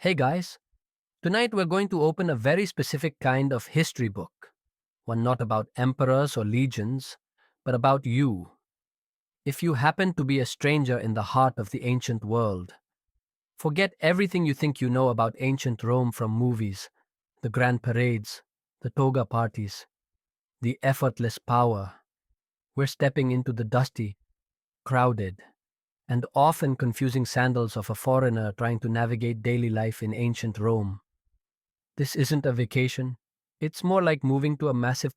Hey guys, tonight we're going to open a very specific kind of history book. One not about emperors or legions, but about you. If you happen to be a stranger in the heart of the ancient world, forget everything you think you know about ancient Rome from movies, the grand parades, the toga parties, the effortless power. We're stepping into the dusty, crowded, and often confusing sandals of a foreigner trying to navigate daily life in ancient Rome. This isn't a vacation. It's more like moving to a massive,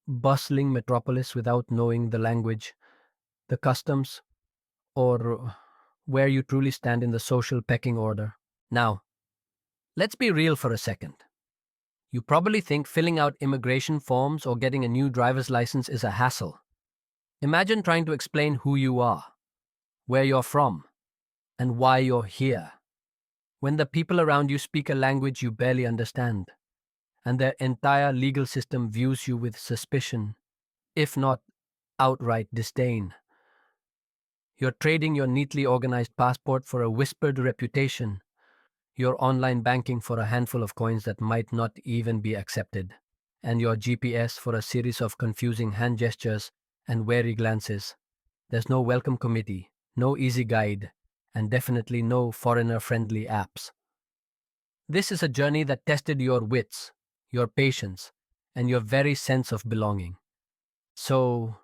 bustling metropolis without knowing the language, the customs, or where you truly stand in the social pecking order. Now, let's be real for a second. You probably think filling out immigration forms or getting a new driver's license is a hassle. Imagine trying to explain who you are, where you're from, and why you're here, when the people around you speak a language you barely understand, and their entire legal system views you with suspicion, if not outright disdain. You're trading your neatly organized passport for a whispered reputation, your online banking for a handful of coins that might not even be accepted, and your GPS for a series of confusing hand gestures and wary glances. There's no welcome committee, no easy guide, and definitely no foreigner friendly apps. This is a journey that tested your wits, your patience, and your very sense of belonging. So,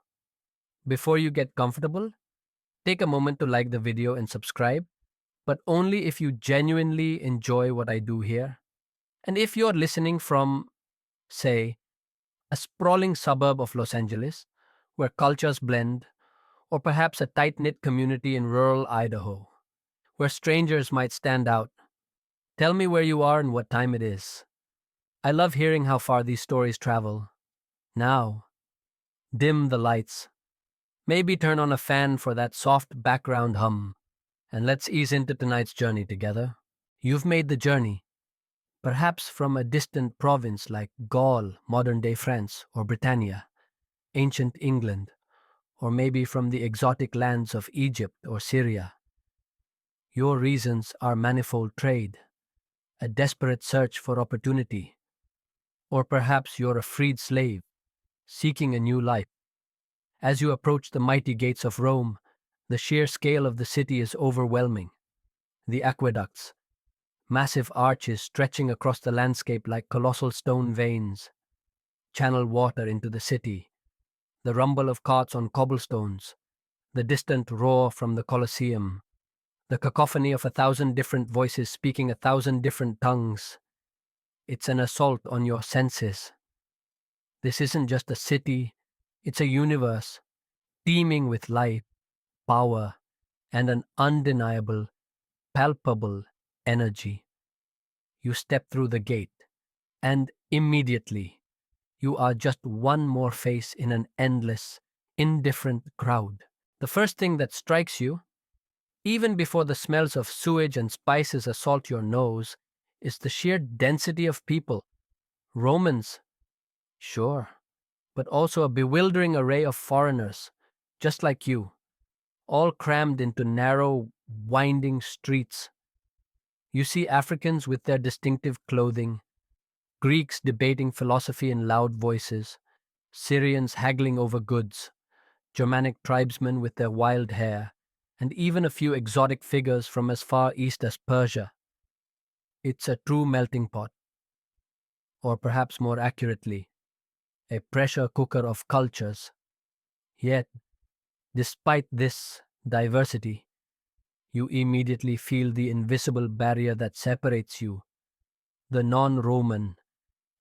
before you get comfortable, take a moment to like the video and subscribe, but only if you genuinely enjoy what I do here. And if you're listening from, say, a sprawling suburb of Los Angeles, where cultures blend, or perhaps a tight knit community in rural Idaho, where strangers might stand out, tell me where you are and what time it is. I love hearing how far these stories travel. Now, dim the lights. Maybe turn on a fan for that soft background hum, and let's ease into tonight's journey together. You've made the journey, perhaps from a distant province like Gaul, modern day France, or Britannia, ancient England, or maybe from the exotic lands of Egypt or Syria. Your reasons are manifold: trade, a desperate search for opportunity, or perhaps you're a freed slave seeking a new life. As you approach the mighty gates of Rome, the sheer scale of the city is overwhelming. The aqueducts, massive arches stretching across the landscape like colossal stone veins, channel water into the city. The rumble of carts on cobblestones, the distant roar from the Colosseum, the cacophony of 1,000 different voices speaking 1,000 different tongues. It's an assault on your senses. This isn't just a city, it's a universe teeming with life, power, and an undeniable, palpable energy. You step through the gate, and immediately you are just one more face in an endless, indifferent crowd. The first thing that strikes you, even before the smells of sewage and spices assault your nose, is the sheer density of people. Romans, sure, but also a bewildering array of foreigners, just like you, all crammed into narrow, winding streets. You see Africans with their distinctive clothing, Greeks debating philosophy in loud voices, Syrians haggling over goods, Germanic tribesmen with their wild hair, and even a few exotic figures from as far east as Persia. It's a true melting pot, or perhaps more accurately, a pressure cooker of cultures. Yet, despite this diversity, you immediately feel the invisible barrier that separates you, the non Roman,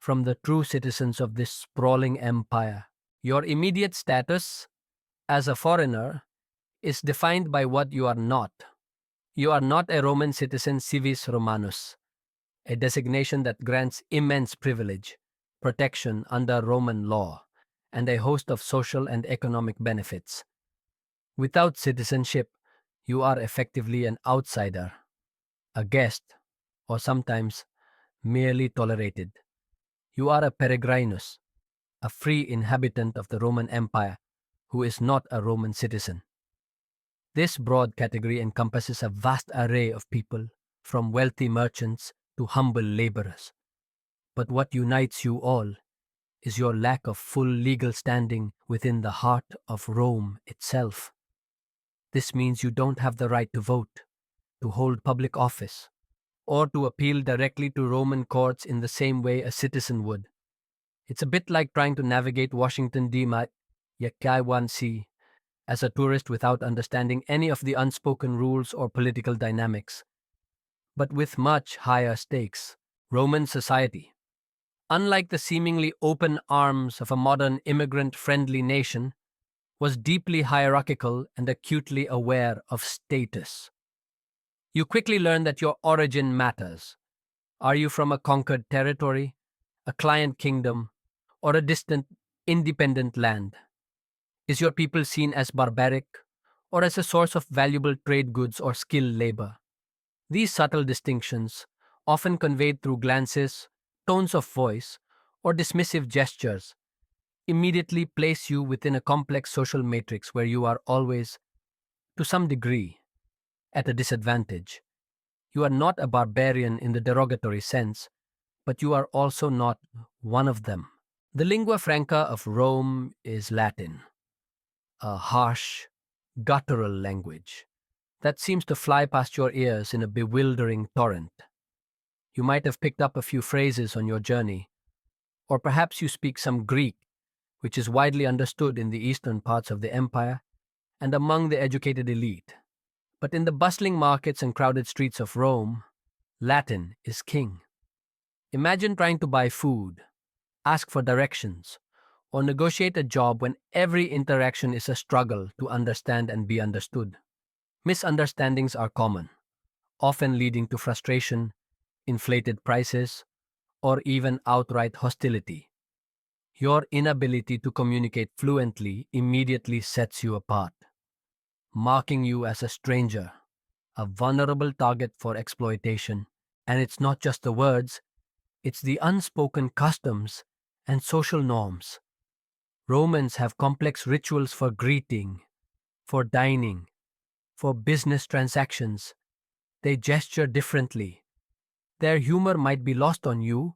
from the true citizens of this sprawling empire. Your immediate status as a foreigner is defined by what you are not. You are not a Roman citizen civis Romanus, a designation that grants immense privilege, protection under Roman law, and a host of social and economic benefits. Without citizenship, you are effectively an outsider, a guest, or sometimes merely tolerated. You are a peregrinus, a free inhabitant of the Roman Empire who is not a Roman citizen. This broad category encompasses a vast array of people, from wealthy merchants to humble laborers. But what unites you all is your lack of full legal standing within the heart of Rome itself. This means you don't have the right to vote, to hold public office, or to appeal directly to Roman courts in the same way a citizen would. It's a bit like trying to navigate Washington D.C. as a tourist without understanding any of the unspoken rules or political dynamics, but with much higher stakes. Roman society, unlike the seemingly open arms of a modern immigrant-friendly nation, was deeply hierarchical and acutely aware of status. You quickly learn that your origin matters. Are you from a conquered territory, a client kingdom, or a distant, independent land? Is your people seen as barbaric, or as a source of valuable trade goods or skilled labor? These subtle distinctions, often conveyed through glances, tones of voice, or dismissive gestures, immediately place you within a complex social matrix where you are always, to some degree, at a disadvantage. You are not a barbarian in the derogatory sense, but you are also not one of them. The lingua franca of Rome is Latin, a harsh, guttural language that seems to fly past your ears in a bewildering torrent. You might have picked up a few phrases on your journey, or perhaps you speak some Greek, which is widely understood in the eastern parts of the empire and among the educated elite. But in the bustling markets and crowded streets of Rome, Latin is king. Imagine trying to buy food, ask for directions, or negotiate a job when every interaction is a struggle to understand and be understood. Misunderstandings are common, often leading to frustration, inflated prices, or even outright hostility. Your inability to communicate fluently immediately sets you apart, marking you as a stranger, a vulnerable target for exploitation. And it's not just the words, it's the unspoken customs and social norms. Romans have complex rituals for greeting, for dining, for business transactions. They gesture differently. Their humor might be lost on you,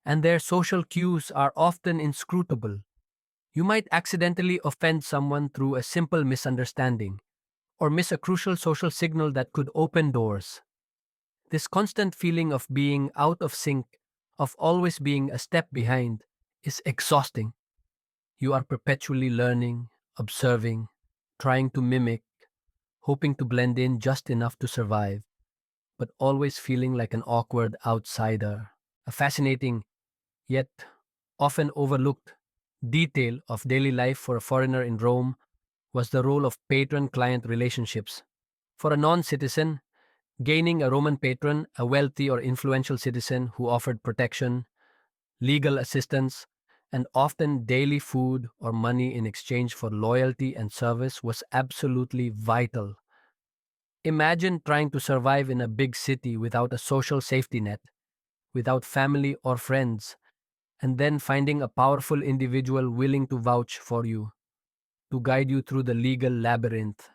and their social cues are often inscrutable. You might accidentally offend someone through a simple misunderstanding, or miss a crucial social signal that could open doors. This constant feeling of being out of sync, of always being a step behind, is exhausting. You are perpetually learning, observing, trying to mimic, hoping to blend in just enough to survive, but always feeling like an awkward outsider. A fascinating, yet often overlooked, detail of daily life for a foreigner in Rome was the role of patron-client relationships. For a non-citizen, gaining a Roman patron, a wealthy or influential citizen who offered protection, legal assistance, and often daily food or money in exchange for loyalty and service was absolutely vital. Imagine trying to survive in a big city without a social safety net, without family or friends, and then finding a powerful individual willing to vouch for you, to guide you through the legal labyrinth,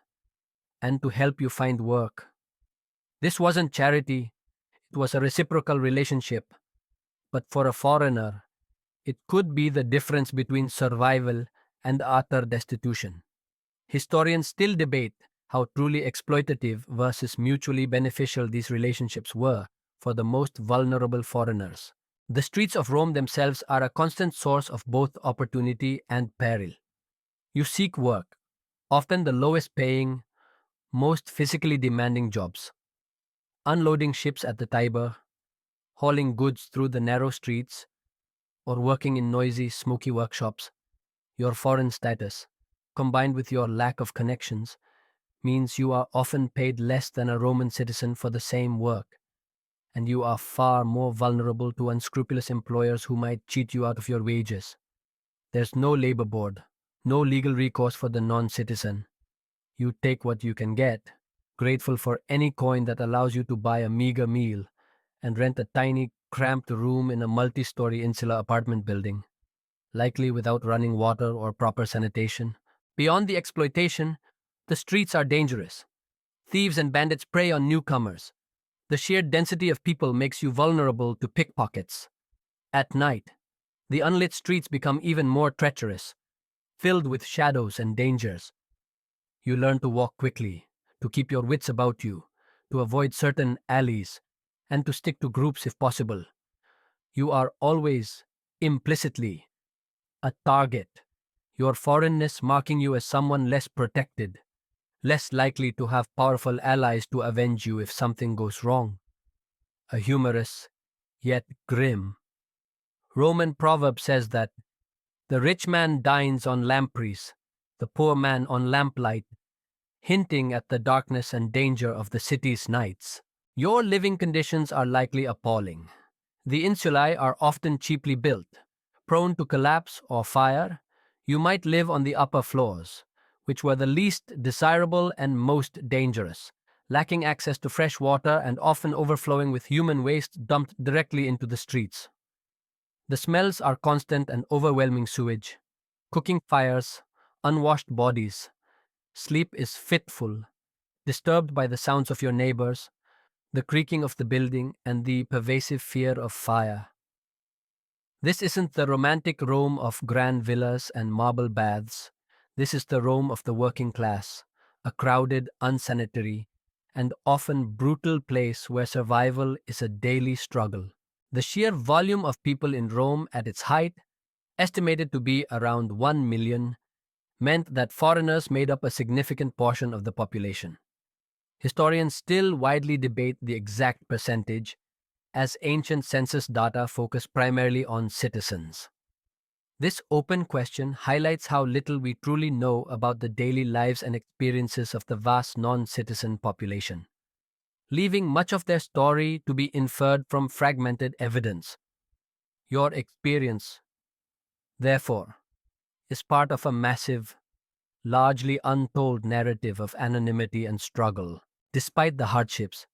and to help you find work. This wasn't charity, it was a reciprocal relationship, but for a foreigner, it could be the difference between survival and utter destitution. Historians still debate how truly exploitative versus mutually beneficial these relationships were for the most vulnerable foreigners. The streets of Rome themselves are a constant source of both opportunity and peril. You seek work, often the lowest paying, most physically demanding jobs. Unloading ships at the Tiber, hauling goods through the narrow streets, or working in noisy, smoky workshops. Your foreign status, combined with your lack of connections, means you are often paid less than a Roman citizen for the same work, and you are far more vulnerable to unscrupulous employers who might cheat you out of your wages. There's no labor board, no legal recourse for the non-citizen. You take what you can get, grateful for any coin that allows you to buy a meager meal and rent a tiny, cramped room in a multi-story insular apartment building, likely without running water or proper sanitation. Beyond the exploitation, the streets are dangerous. Thieves and bandits prey on newcomers, The sheer density of people makes you vulnerable to pickpockets. At night, the unlit streets become even more treacherous, filled with shadows and dangers. You learn to walk quickly, to keep your wits about you, to avoid certain alleys, and to stick to groups if possible. You are always, implicitly, a target, your foreignness marking you as someone less protected, less likely to have powerful allies to avenge you if something goes wrong. A humorous, yet grim, Roman proverb says that the rich man dines on lampreys, the poor man on lamplight, hinting at the darkness and danger of the city's nights. Your living conditions are likely appalling. The insulae are often cheaply built, prone to collapse or fire. You might live on the upper floors, which were the least desirable and most dangerous, lacking access to fresh water and often overflowing with human waste dumped directly into the streets. The smells are constant and overwhelming: sewage, cooking fires, unwashed bodies. Sleep is fitful, disturbed by the sounds of your neighbors, the creaking of the building, and the pervasive fear of fire. This isn't the romantic Rome of grand villas and marble baths. This is the Rome of the working class, a crowded, unsanitary, and often brutal place where survival is a daily struggle. The sheer volume of people in Rome at its height, estimated to be around 1 million, meant that foreigners made up a significant portion of the population. Historians still widely debate the exact percentage, as ancient census data focus primarily on citizens. This open question highlights how little we truly know about the daily lives and experiences of the vast non-citizen population, leaving much of their story to be inferred from fragmented evidence. Your experience, therefore, is part of a massive, largely untold narrative of anonymity and struggle. Despite the hardships,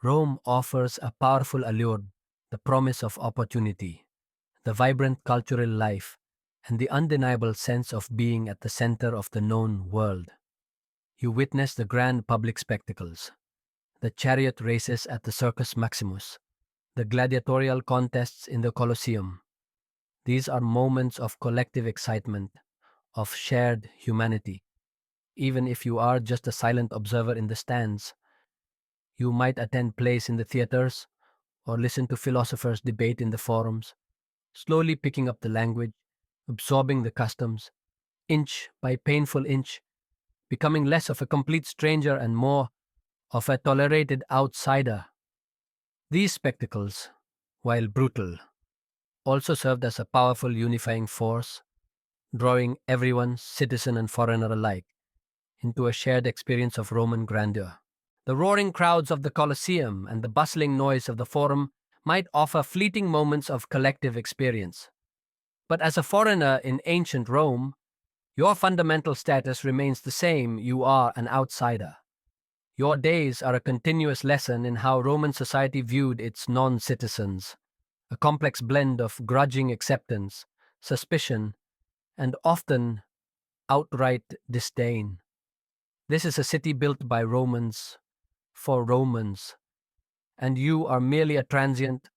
Rome offers a powerful allure: the promise of opportunity, the vibrant cultural life, and the undeniable sense of being at the center of the known world. You witness the grand public spectacles, the chariot races at the Circus Maximus, the gladiatorial contests in the Colosseum. These are moments of collective excitement, of shared humanity. Even if you are just a silent observer in the stands, you might attend plays in the theaters or listen to philosophers debate in the forums, slowly picking up the language, absorbing the customs, inch by painful inch, becoming less of a complete stranger and more of a tolerated outsider. These spectacles, while brutal, also served as a powerful unifying force, drawing everyone, citizen and foreigner alike, into a shared experience of Roman grandeur. The roaring crowds of the Colosseum and the bustling noise of the Forum might offer fleeting moments of collective experience. But as a foreigner in ancient Rome, your fundamental status remains the same: you are an outsider. Your days are a continuous lesson in how Roman society viewed its non-citizens, a complex blend of grudging acceptance, suspicion, and often outright disdain. This is a city built by Romans, for Romans, and you are merely a transient,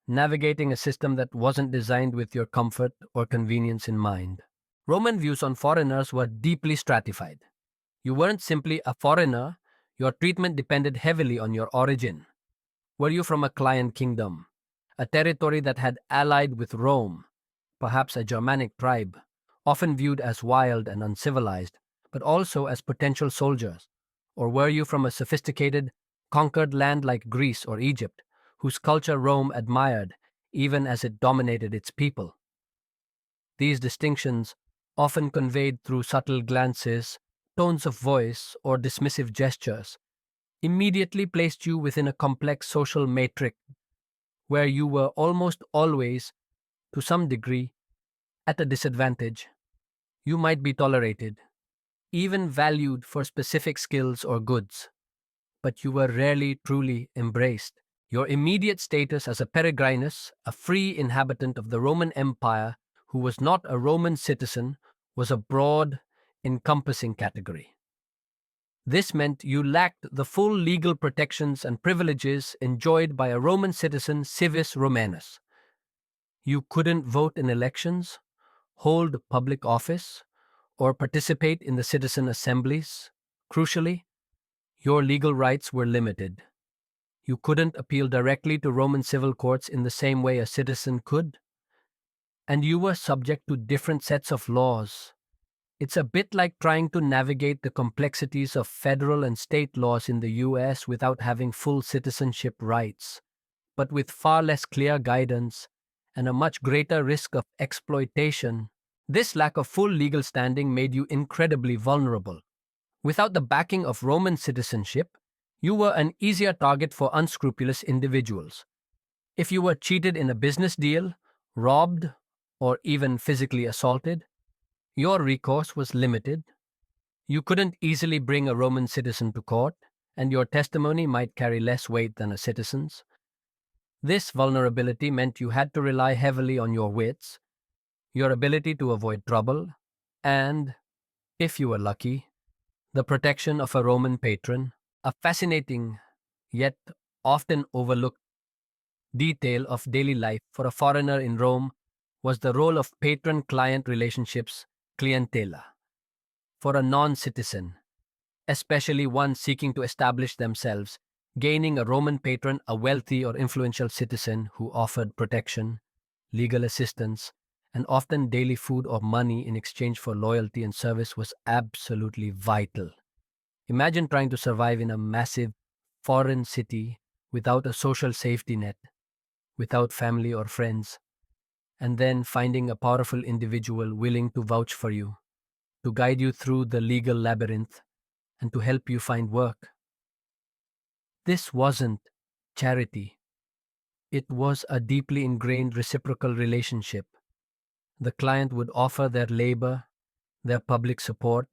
navigating a system that wasn't designed with your comfort or convenience in mind. Roman views on foreigners were deeply stratified. You weren't simply a foreigner, your treatment depended heavily on your origin. Were you from a client kingdom, a territory that had allied with Rome, perhaps a Germanic tribe, often viewed as wild and uncivilized, but also as potential soldiers? Or were you from a sophisticated, conquered land like Greece or Egypt, whose culture Rome admired even as it dominated its people? These distinctions, often conveyed through subtle glances, tones of voice, or dismissive gestures, immediately placed you within a complex social matrix where you were almost always, to some degree, at a disadvantage. You might be tolerated, even valued for specific skills or goods, but you were rarely truly embraced. Your immediate status as a peregrinus, a free inhabitant of the Roman Empire who was not a Roman citizen, was a broad, encompassing category. This meant you lacked the full legal protections and privileges enjoyed by a Roman citizen civis Romanus. You couldn't vote in elections, hold public office, or participate in the citizen assemblies. Crucially, your legal rights were limited. You couldn't appeal directly to Roman civil courts in the same way a citizen could, and you were subject to different sets of laws. It's a bit like trying to navigate the complexities of federal and state laws in the US without having full citizenship rights, but with far less clear guidance and a much greater risk of exploitation. This lack of full legal standing made you incredibly vulnerable. Without the backing of Roman citizenship, you were an easier target for unscrupulous individuals. If you were cheated in a business deal, robbed, or even physically assaulted, your recourse was limited. You couldn't easily bring a Roman citizen to court, and your testimony might carry less weight than a citizen's. This vulnerability meant you had to rely heavily on your wits, your ability to avoid trouble, and, if you were lucky, the protection of a Roman patron. A fascinating, yet often overlooked detail of daily life for a foreigner in Rome was the role of patron-client relationships, clientela. For a non-citizen, especially one seeking to establish themselves, gaining a Roman patron, a wealthy or influential citizen who offered protection, legal assistance, and often daily food or money in exchange for loyalty and service was absolutely vital. Imagine trying to survive in a massive foreign city without a social safety net, without family or friends, and then finding a powerful individual willing to vouch for you, to guide you through the legal labyrinth, and to help you find work. This wasn't charity. It was a deeply ingrained reciprocal relationship. The client would offer their labor, their public support,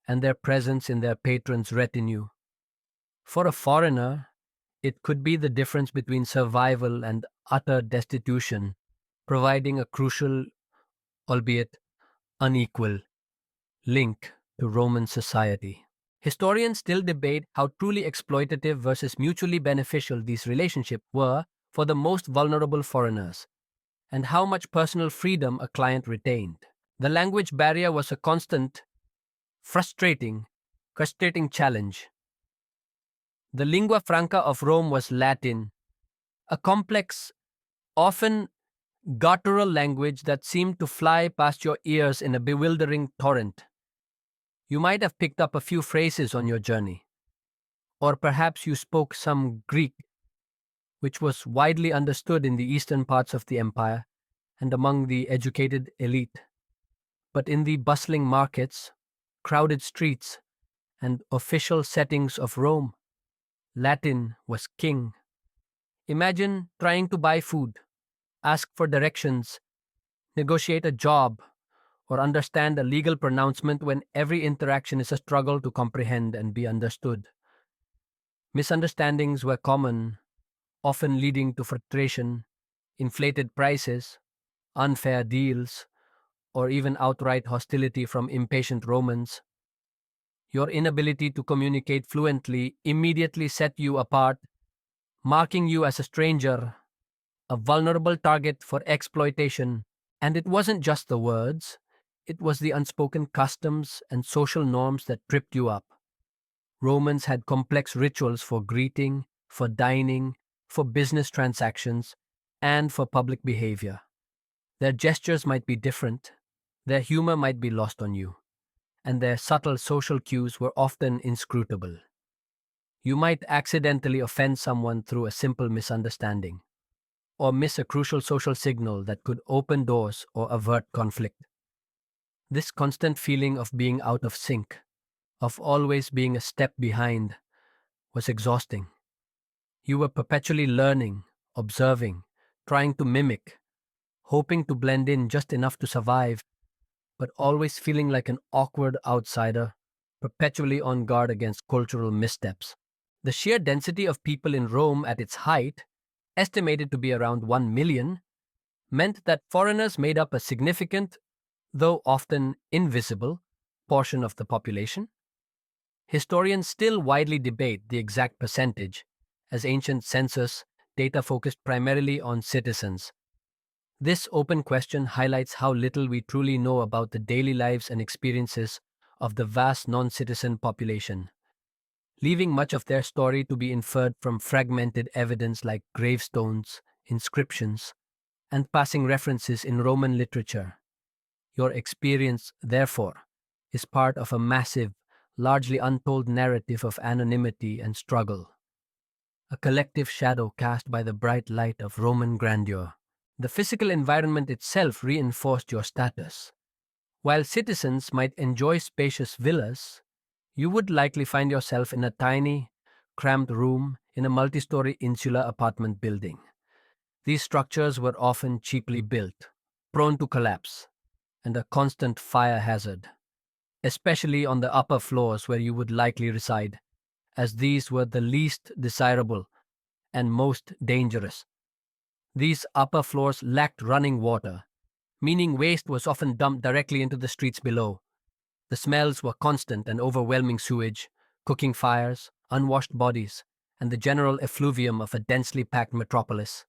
and their presence in their patron's retinue. For a foreigner, it could be the difference between survival and utter destitution, providing a crucial, albeit unequal, link to Roman society. Historians still debate how truly exploitative versus mutually beneficial these relationships were for the most vulnerable foreigners, and how much personal freedom a client retained. The language barrier was a constant, frustrating, frustrating challenge. The lingua franca of Rome was Latin, a complex, often guttural language that seemed to fly past your ears in a bewildering torrent. You might have picked up a few phrases on your journey, or perhaps you spoke some Greek, which was widely understood in the eastern parts of the empire and among the educated elite. But in the bustling markets, crowded streets, and official settings of Rome, Latin was king. Imagine trying to buy food, ask for directions, negotiate a job, or understand a legal pronouncement when every interaction is a struggle to comprehend and be understood. Misunderstandings were common, often leading to frustration, inflated prices, unfair deals, or even outright hostility from impatient Romans. Your inability to communicate fluently immediately set you apart, marking you as a stranger, a vulnerable target for exploitation. And it wasn't just the words, it was the unspoken customs and social norms that tripped you up. Romans had complex rituals for greeting, for dining, for business transactions, and for public behavior. Their gestures might be different, their humor might be lost on you, and their subtle social cues were often inscrutable. You might accidentally offend someone through a simple misunderstanding, or miss a crucial social signal that could open doors or avert conflict. This constant feeling of being out of sync, of always being a step behind, was exhausting. You were perpetually learning, observing, trying to mimic, hoping to blend in just enough to survive, but always feeling like an awkward outsider, perpetually on guard against cultural missteps. The sheer density of people in Rome at its height, estimated to be around 1 million, meant that foreigners made up a significant, though often invisible, portion of the population. Historians still widely debate the exact percentage, as ancient census data focused primarily on citizens. This open question highlights how little we truly know about the daily lives and experiences of the vast non citizen population, leaving much of their story to be inferred from fragmented evidence like gravestones, inscriptions, and passing references in Roman literature. Your experience, therefore, is part of a massive, largely untold narrative of anonymity and struggle, a collective shadow cast by the bright light of Roman grandeur. The physical environment itself reinforced your status. While citizens might enjoy spacious villas, you would likely find yourself in a tiny, cramped room in a multi story insular apartment building. These structures were often cheaply built, prone to collapse, and a constant fire hazard, especially on the upper floors where you would likely reside, as these were the least desirable and most dangerous. These upper floors lacked running water, meaning waste was often dumped directly into the streets below. The smells were constant and overwhelming sewage, cooking fires, unwashed bodies, and the general effluvium of a densely packed metropolis.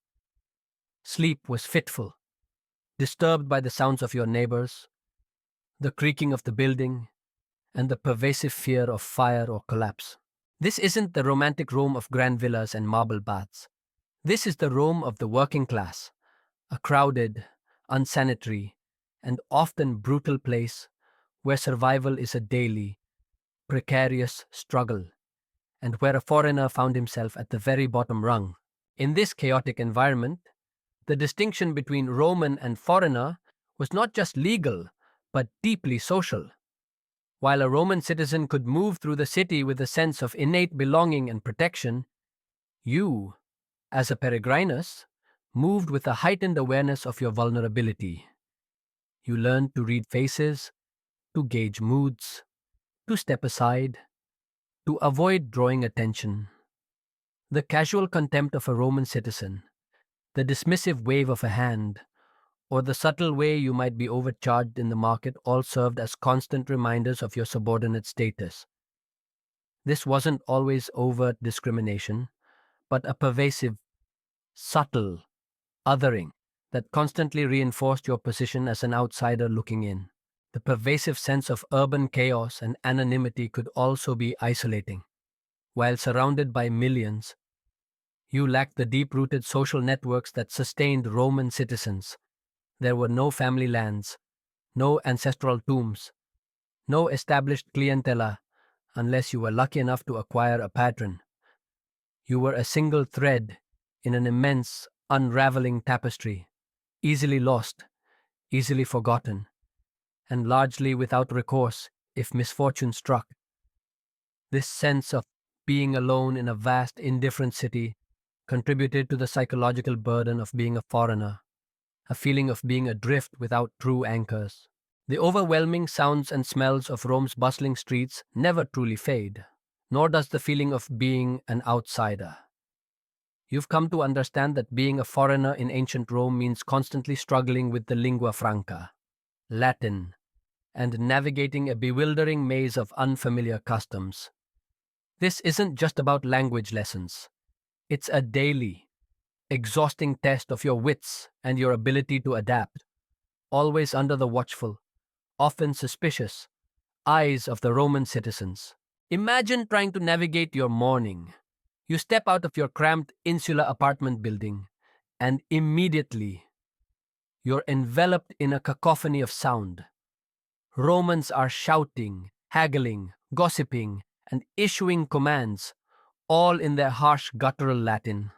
Sleep was fitful, disturbed by the sounds of your neighbors, the creaking of the building, and the pervasive fear of fire or collapse. This isn't the romantic Rome of grand villas and marble baths. This is the Rome of the working class, a crowded, unsanitary, and often brutal place where survival is a daily, precarious struggle, and where a foreigner found himself at the very bottom rung. In this chaotic environment, the distinction between Roman and foreigner was not just legal, but deeply social. While a Roman citizen could move through the city with a sense of innate belonging and protection, you, as a peregrinus, moved with a heightened awareness of your vulnerability. You learned to read faces, to gauge moods, to step aside, to avoid drawing attention. The casual contempt of a Roman citizen, the dismissive wave of a hand, or the subtle way you might be overcharged in the market all served as constant reminders of your subordinate status. This wasn't always overt discrimination, but a pervasive, subtle othering that constantly reinforced your position as an outsider looking in. The pervasive sense of urban chaos and anonymity could also be isolating. While surrounded by millions, you lacked the deep rooted social networks that sustained Roman citizens. There were no family lands, no ancestral tombs, no established clientela unless you were lucky enough to acquire a patron. You were a single thread in an immense, unraveling tapestry, easily lost, easily forgotten, and largely without recourse if misfortune struck. This sense of being alone in a vast, indifferent city contributed to the psychological burden of being a foreigner, a feeling of being adrift without true anchors. The overwhelming sounds and smells of Rome's bustling streets never truly fade, nor does the feeling of being an outsider. You've come to understand that being a foreigner in ancient Rome means constantly struggling with the lingua franca, Latin, and navigating a bewildering maze of unfamiliar customs. This isn't just about language lessons. It's a daily, exhausting test of your wits and your ability to adapt, always under the watchful, often suspicious, eyes of the Roman citizens. Imagine trying to navigate your morning. You step out of your cramped insular apartment building, and immediately you're enveloped in a cacophony of sound. Romans are shouting, haggling, gossiping, and issuing commands, all in their harsh guttural Latin.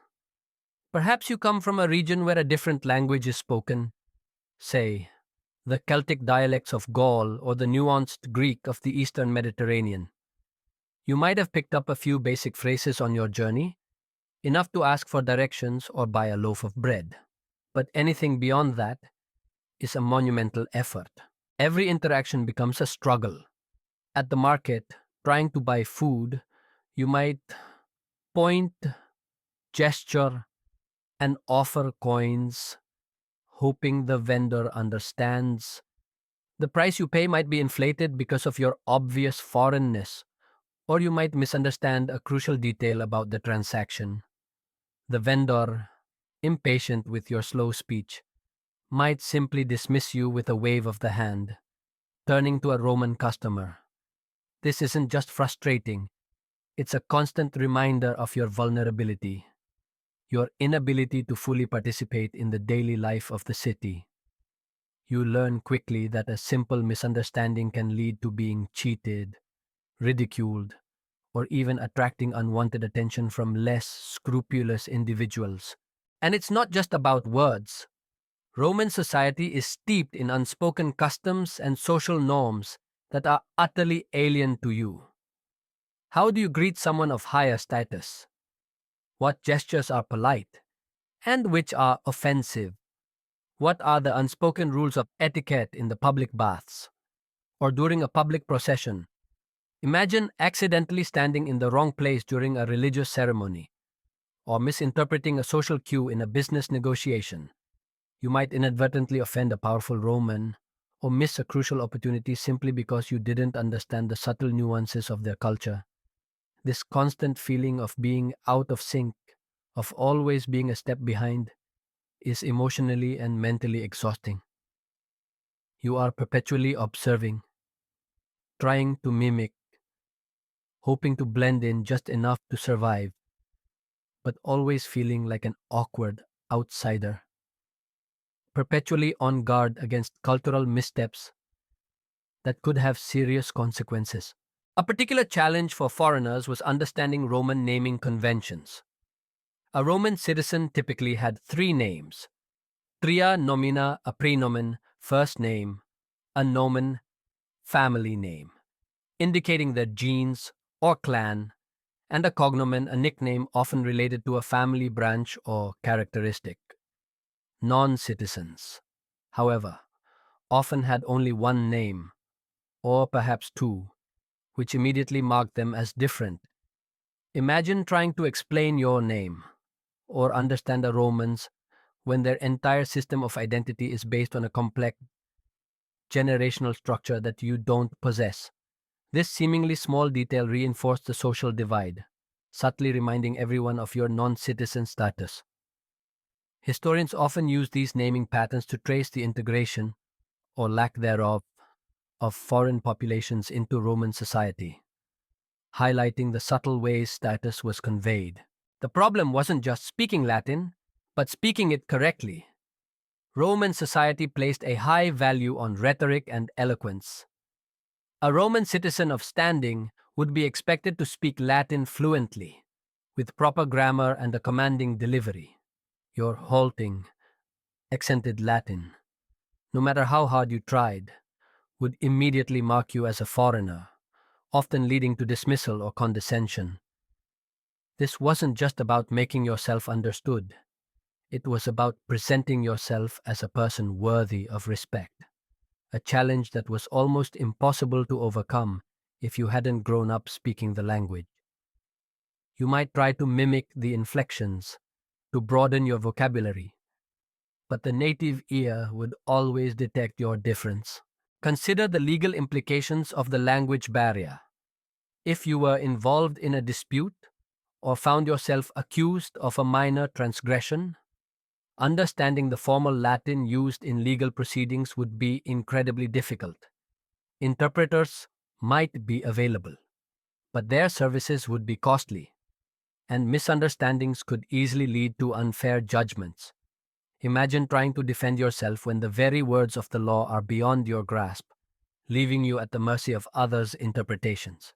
Perhaps you come from a region where a different language is spoken, say, the Celtic dialects of Gaul or the nuanced Greek of the Eastern Mediterranean. You might have picked up a few basic phrases on your journey, enough to ask for directions or buy a loaf of bread. But anything beyond that is a monumental effort. Every interaction becomes a struggle. At the market, trying to buy food, you might point, gesture, and offer coins, hoping the vendor understands. The price you pay might be inflated because of your obvious foreignness, Or you might misunderstand a crucial detail about the transaction. The vendor, impatient with your slow speech, might simply dismiss you with a wave of the hand, turning to a Roman customer. This isn't just frustrating, it's a constant reminder of your vulnerability, your inability to fully participate in the daily life of the city. You learn quickly that a simple misunderstanding can lead to being cheated, ridiculed, or even attracting unwanted attention from less scrupulous individuals. And it's not just about words. Roman society is steeped in unspoken customs and social norms that are utterly alien to you. How do you greet someone of higher status? What gestures are polite and which are offensive? What are the unspoken rules of etiquette in the public baths or during a public procession? Imagine accidentally standing in the wrong place during a religious ceremony or misinterpreting a social cue in a business negotiation. You might inadvertently offend a powerful Roman or miss a crucial opportunity simply because you didn't understand the subtle nuances of their culture. This constant feeling of being out of sync, of always being a step behind, is emotionally and mentally exhausting. You are perpetually observing, trying to mimic, hoping to blend in just enough to survive, but always feeling like an awkward outsider, perpetually on guard against cultural missteps that could have serious consequences. A particular challenge for foreigners was understanding Roman naming conventions. A Roman citizen typically had three names: tria nomina, a prenomen, first name, a nomen, family name, indicating their genes or clan, and a cognomen, a nickname often related to a family branch or characteristic. Non-citizens, however, often had only one name, or perhaps two, which immediately marked them as different. Imagine trying to explain your name or understand a Roman's when their entire system of identity is based on a complex generational structure that you don't possess. This seemingly small detail reinforced the social divide, subtly reminding everyone of your non-citizen status. Historians often use these naming patterns to trace the integration, or lack thereof, of foreign populations into Roman society, highlighting the subtle ways status was conveyed. The problem wasn't just speaking Latin, but speaking it correctly. Roman society placed a high value on rhetoric and eloquence. A Roman citizen of standing would be expected to speak Latin fluently, with proper grammar and a commanding delivery. Your halting, accented Latin, no matter how hard you tried, would immediately mark you as a foreigner, often leading to dismissal or condescension. This wasn't just about making yourself understood. It was about presenting yourself as a person worthy of respect, a challenge that was almost impossible to overcome if you hadn't grown up speaking the language. You might try to mimic the inflections to broaden your vocabulary, but the native ear would always detect your difference. Consider the legal implications of the language barrier. If you were involved in a dispute or found yourself accused of a minor transgression, understanding the formal Latin used in legal proceedings would be incredibly difficult. Interpreters might be available, but their services would be costly, and misunderstandings could easily lead to unfair judgments. Imagine trying to defend yourself when the very words of the law are beyond your grasp, leaving you at the mercy of others' interpretations.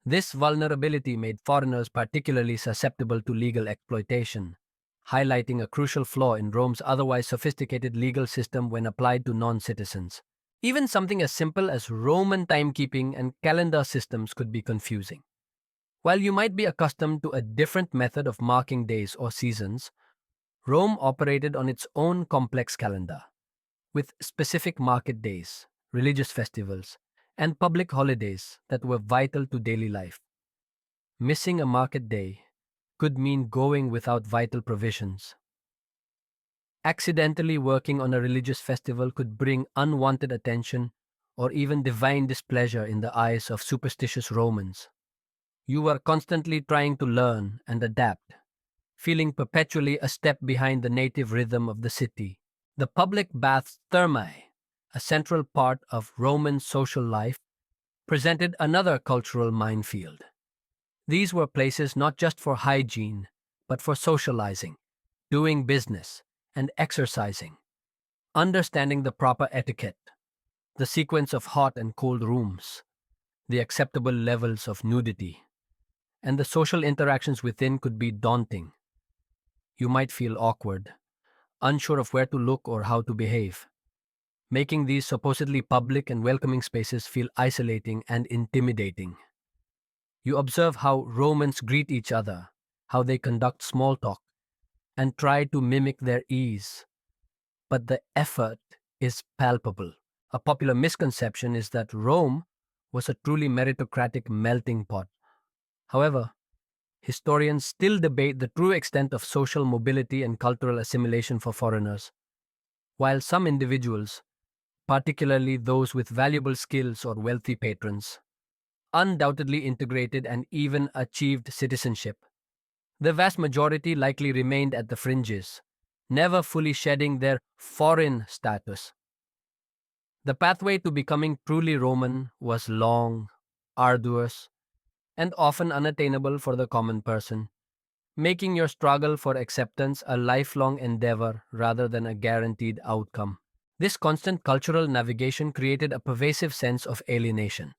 This vulnerability made foreigners particularly susceptible to legal exploitation, highlighting a crucial flaw in Rome's otherwise sophisticated legal system when applied to non-citizens. Even something as simple as Roman timekeeping and calendar systems could be confusing. While you might be accustomed to a different method of marking days or seasons, Rome operated on its own complex calendar, with specific market days, religious festivals, and public holidays that were vital to daily life. Missing a market day could mean going without vital provisions. Accidentally working on a religious festival could bring unwanted attention or even divine displeasure in the eyes of superstitious Romans. You were constantly trying to learn and adapt, feeling perpetually a step behind the native rhythm of the city. The public baths thermae, a central part of Roman social life, presented another cultural minefield. These were places not just for hygiene, but for socializing, doing business, and exercising. Understanding the proper etiquette, the sequence of hot and cold rooms, the acceptable levels of nudity, and the social interactions within could be daunting. You might feel awkward, unsure of where to look or how to behave, making these supposedly public and welcoming spaces feel isolating and intimidating. You observe how Romans greet each other, how they conduct small talk, and try to mimic their ease. But the effort is palpable. A popular misconception is that Rome was a truly meritocratic melting pot. However, historians still debate the true extent of social mobility and cultural assimilation for foreigners. While some individuals, particularly those with valuable skills or wealthy patrons, undoubtedly integrated and even achieved citizenship, the vast majority likely remained at the fringes, never fully shedding their foreign status. The pathway to becoming truly Roman was long, arduous, and often unattainable for the common person, making your struggle for acceptance a lifelong endeavor rather than a guaranteed outcome. This constant cultural navigation created a pervasive sense of alienation.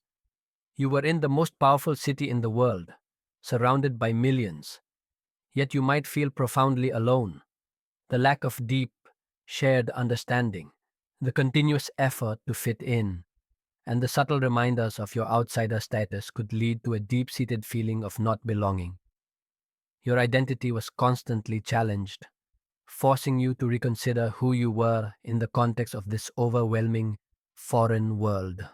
You were in the most powerful city in the world, surrounded by millions, yet you might feel profoundly alone. The lack of deep, shared understanding, the continuous effort to fit in, and the subtle reminders of your outsider status could lead to a deep seated feeling of not belonging. Your identity was constantly challenged, forcing you to reconsider who you were in the context of this overwhelming foreign world.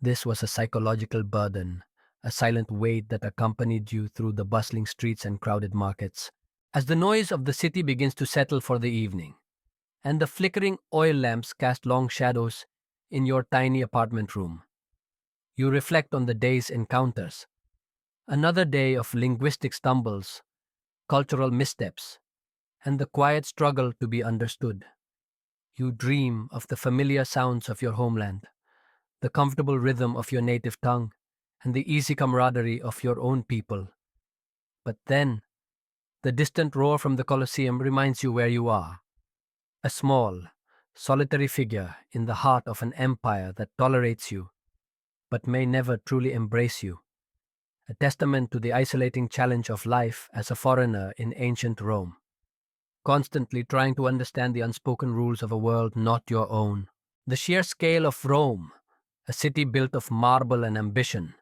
This was a psychological burden, a silent weight that accompanied you through the bustling streets and crowded markets. As the noise of the city begins to settle for the evening, and the flickering oil lamps cast long shadows in your tiny apartment room, you reflect on the day's encounters. Another day of linguistic stumbles, cultural missteps, and the quiet struggle to be understood. You dream of the familiar sounds of your homeland, the comfortable rhythm of your native tongue, and the easy camaraderie of your own people. But then, the distant roar from the Colosseum reminds you where you are, a small, solitary figure in the heart of an empire that tolerates you, but may never truly embrace you, a testament to the isolating challenge of life as a foreigner in ancient Rome, constantly trying to understand the unspoken rules of a world not your own. The sheer scale of Rome, a city built of marble and ambition,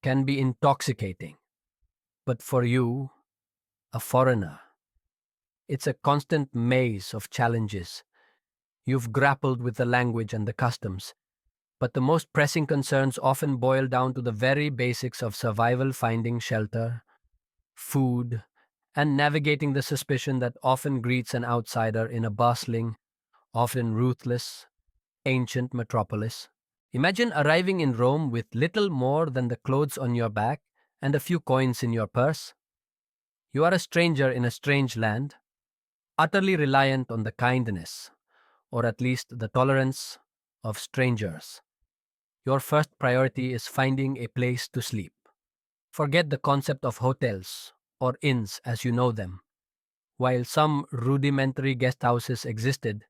can be intoxicating. But for you, a foreigner, it's a constant maze of challenges. You've grappled with the language and the customs, but the most pressing concerns often boil down to the very basics of survival, finding shelter, food, and navigating the suspicion that often greets an outsider in a bustling, often ruthless, ancient metropolis. Imagine arriving in Rome with little more than the clothes on your back and a few coins in your purse. You are a stranger in a strange land, utterly reliant on the kindness, or at least the tolerance, of strangers. Your first priority is finding a place to sleep. Forget the concept of hotels or inns as you know them. While some rudimentary guest houses existed,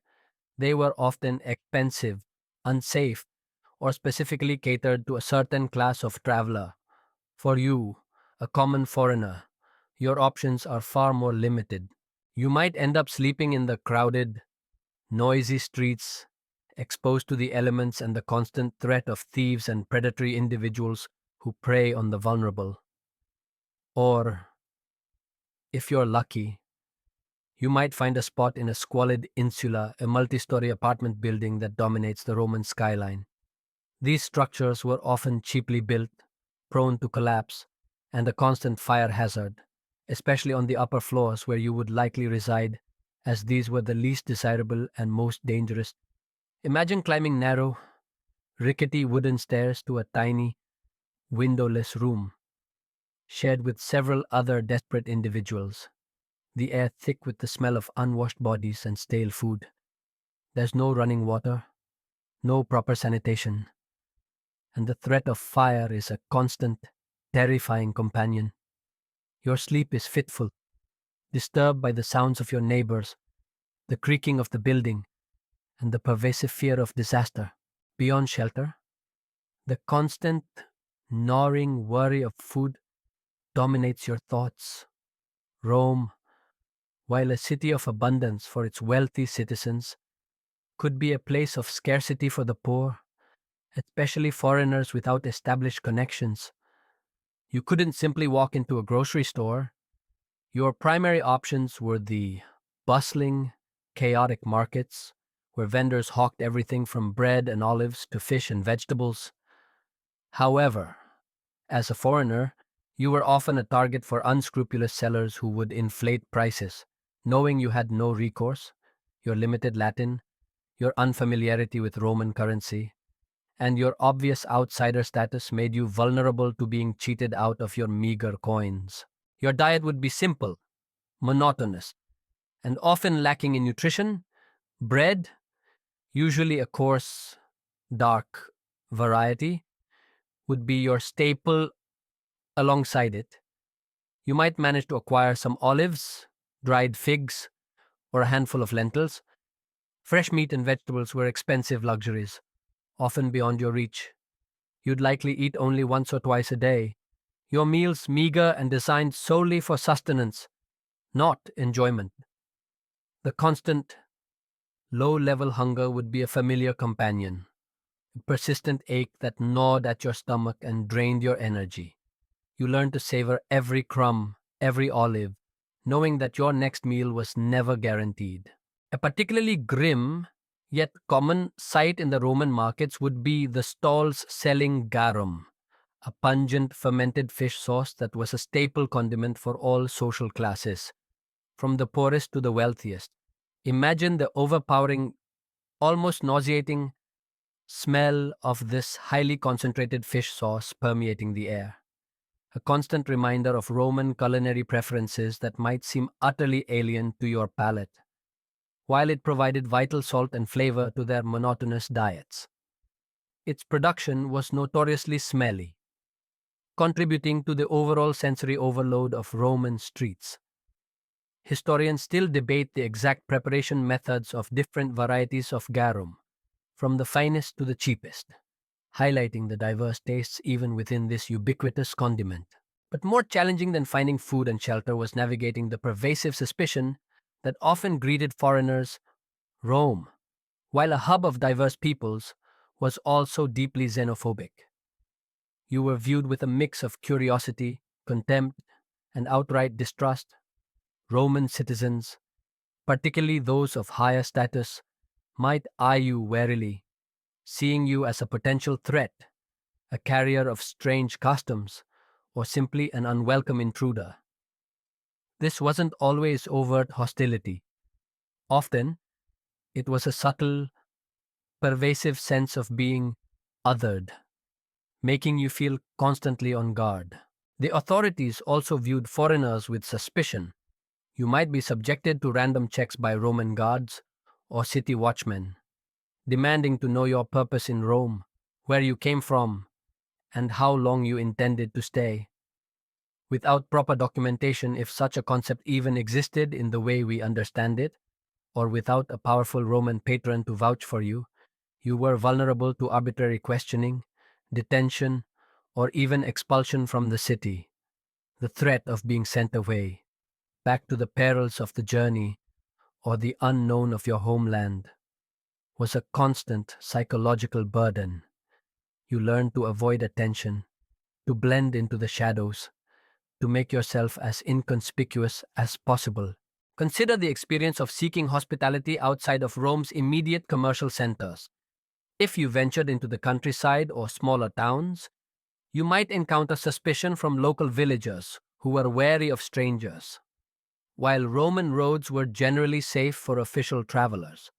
they were often expensive, unsafe, or specifically catered to a certain class of traveler. For you, a common foreigner, your options are far more limited. You might end up sleeping in the crowded, noisy streets, exposed to the elements and the constant threat of thieves and predatory individuals who prey on the vulnerable. Or, if you're lucky, you might find a spot in a squalid insula, a multi-story apartment building that dominates the Roman skyline. These structures were often cheaply built, prone to collapse, and a constant fire hazard, especially on the upper floors where you would likely reside, as these were the least desirable and most dangerous. Imagine climbing narrow, rickety wooden stairs to a tiny, windowless room, shared with several other desperate individuals, the air thick with the smell of unwashed bodies and stale food. There's no running water, no proper sanitation, and the threat of fire is a constant, terrifying companion. Your sleep is fitful, disturbed by the sounds of your neighbors, the creaking of the building, and the pervasive fear of disaster. Beyond shelter, the constant, gnawing worry of food dominates your thoughts. Rome, while a city of abundance for its wealthy citizens, could be a place of scarcity for the poor, especially foreigners without established connections. You couldn't simply walk into a grocery store. Your primary options were the bustling, chaotic markets, where vendors hawked everything from bread and olives to fish and vegetables. However, as a foreigner, you were often a target for unscrupulous sellers who would inflate prices, knowing you had no recourse. Your limited Latin, your unfamiliarity with Roman currency, and your obvious outsider status made you vulnerable to being cheated out of your meager coins. Your diet would be simple, monotonous, and often lacking in nutrition. Bread, usually a coarse, dark variety, would be your staple. Alongside it, you might manage to acquire some olives, dried figs, or a handful of lentils. Fresh meat and vegetables were expensive luxuries, often beyond your reach. You'd likely eat only once or twice a day, your meals meager and designed solely for sustenance, not enjoyment. The constant, low-level hunger would be a familiar companion, a persistent ache that gnawed at your stomach and drained your energy. You learned to savor every crumb, every olive, knowing that your next meal was never guaranteed. A particularly grim, yet common sight in the Roman markets would be the stalls selling garum, a pungent fermented fish sauce that was a staple condiment for all social classes, from the poorest to the wealthiest. Imagine the overpowering, almost nauseating smell of this highly concentrated fish sauce permeating the air, a constant reminder of Roman culinary preferences that might seem utterly alien to your palate, while it provided vital salt and flavor to their monotonous diets. Its production was notoriously smelly, contributing to the overall sensory overload of Roman streets. Historians still debate the exact preparation methods of different varieties of garum, from the finest to the cheapest, highlighting the diverse tastes even within this ubiquitous condiment. But more challenging than finding food and shelter was navigating the pervasive suspicion that often greeted foreigners. Rome, while a hub of diverse peoples, was also deeply xenophobic. You were viewed with a mix of curiosity, contempt, and outright distrust. Roman citizens, particularly those of higher status, might eye you warily, seeing you as a potential threat, a carrier of strange customs, or simply an unwelcome intruder. This wasn't always overt hostility. Often, it was a subtle, pervasive sense of being othered, making you feel constantly on guard. The authorities also viewed foreigners with suspicion. You might be subjected to random checks by Roman guards or city watchmen, demanding to know your purpose in Rome, where you came from, and how long you intended to stay. Without proper documentation, if such a concept even existed in the way we understand it, or without a powerful Roman patron to vouch for you, you were vulnerable to arbitrary questioning, detention, or even expulsion from the city. The threat of being sent away, back to the perils of the journey, or the unknown of your homeland, was a constant psychological burden. You learned to avoid attention, to blend into the shadows, to make yourself as inconspicuous as possible. Consider the experience of seeking hospitality outside of Rome's immediate commercial centers. If you ventured into the countryside or smaller towns, you might encounter suspicion from local villagers who were wary of strangers. While Roman roads were generally safe for official travelers,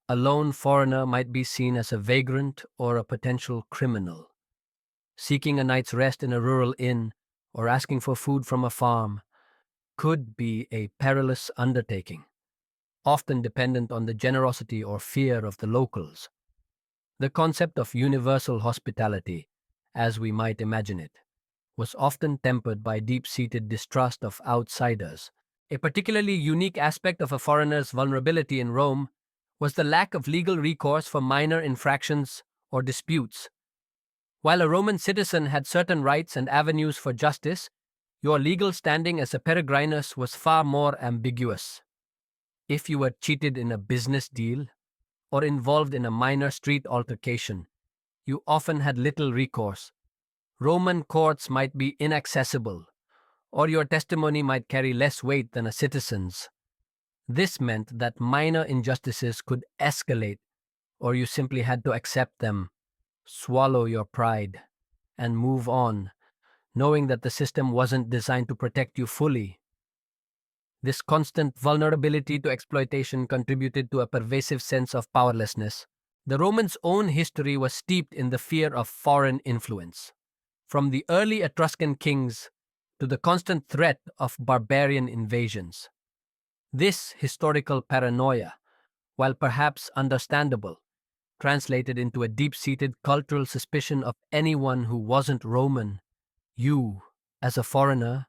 a lone foreigner might be seen as a vagrant or a potential criminal, seeking a night's rest in a rural inn or asking for food from a farm could be a perilous undertaking, often dependent on the generosity or fear of the locals. The concept of universal hospitality, as we might imagine it, was often tempered by deep-seated distrust of outsiders. A particularly unique aspect of a foreigner's vulnerability in Rome was the lack of legal recourse for minor infractions or disputes. While a Roman citizen had certain rights and avenues for justice, your legal standing as a peregrinus was far more ambiguous. If you were cheated in a business deal or involved in a minor street altercation, you often had little recourse. Roman courts might be inaccessible, or your testimony might carry less weight than a citizen's. This meant that minor injustices could escalate, or you simply had to accept them, swallow your pride, and move on, knowing that the system wasn't designed to protect you fully. This constant vulnerability to exploitation contributed to a pervasive sense of powerlessness. The Romans' own history was steeped in the fear of foreign influence. From the early Etruscan kings to the constant threat of barbarian invasions. This historical paranoia, while perhaps understandable, translated into a deep-seated cultural suspicion of anyone who wasn't Roman. You, as a foreigner,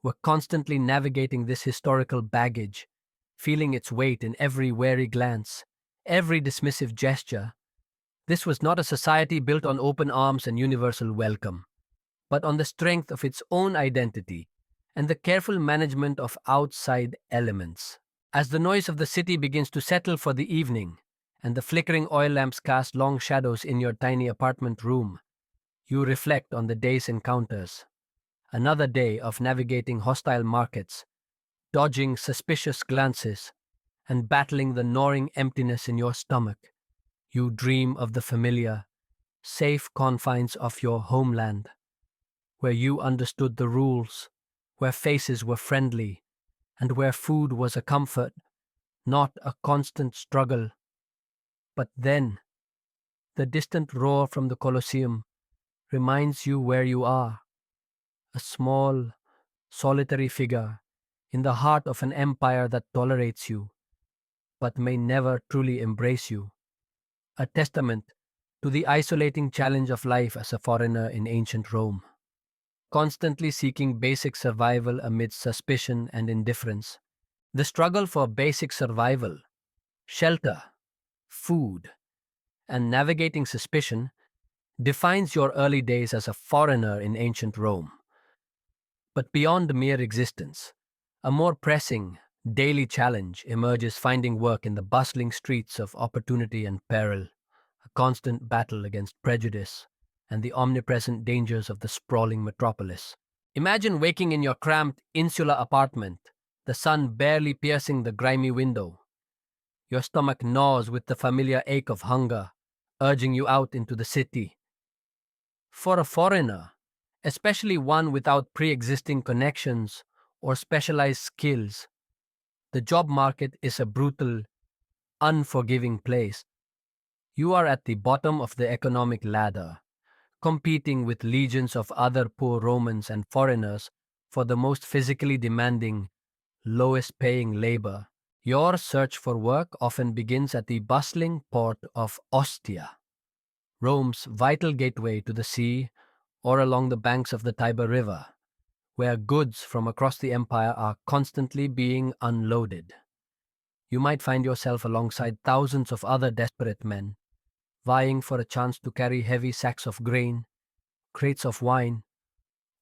were constantly navigating this historical baggage, feeling its weight in every wary glance, every dismissive gesture. This was not a society built on open arms and universal welcome, but on the strength of its own identity and the careful management of outside elements. As the noise of the city begins to settle for the evening, and the flickering oil lamps cast long shadows in your tiny apartment room, you reflect on the day's encounters. Another day of navigating hostile markets, dodging suspicious glances, and battling the gnawing emptiness in your stomach. You dream of the familiar, safe confines of your homeland, where you understood the rules, where faces were friendly, and where food was a comfort, not a constant struggle. But then, the distant roar from the Colosseum reminds you where you are, a small, solitary figure in the heart of an empire that tolerates you, but may never truly embrace you, a testament to the isolating challenge of life as a foreigner in ancient Rome. Constantly seeking basic survival amidst suspicion and indifference. The struggle for basic survival, shelter, food, and navigating suspicion defines your early days as a foreigner in ancient Rome. But beyond mere existence, a more pressing, daily challenge emerges finding work in the bustling streets of opportunity and peril, a constant battle against prejudice and the omnipresent dangers of the sprawling metropolis. Imagine waking in your cramped, insular apartment, the sun barely piercing the grimy window. Your stomach gnaws with the familiar ache of hunger, urging you out into the city. For a foreigner, especially one without pre-existing connections or specialized skills, the job market is a brutal, unforgiving place. You are at the bottom of the economic ladder, competing with legions of other poor Romans and foreigners for the most physically demanding, lowest paying labor. Your search for work often begins at the bustling port of Ostia, Rome's vital gateway to the sea, or along the banks of the Tiber River, where goods from across the empire are constantly being unloaded. You might find yourself alongside thousands of other desperate men, vying for a chance to carry heavy sacks of grain, crates of wine,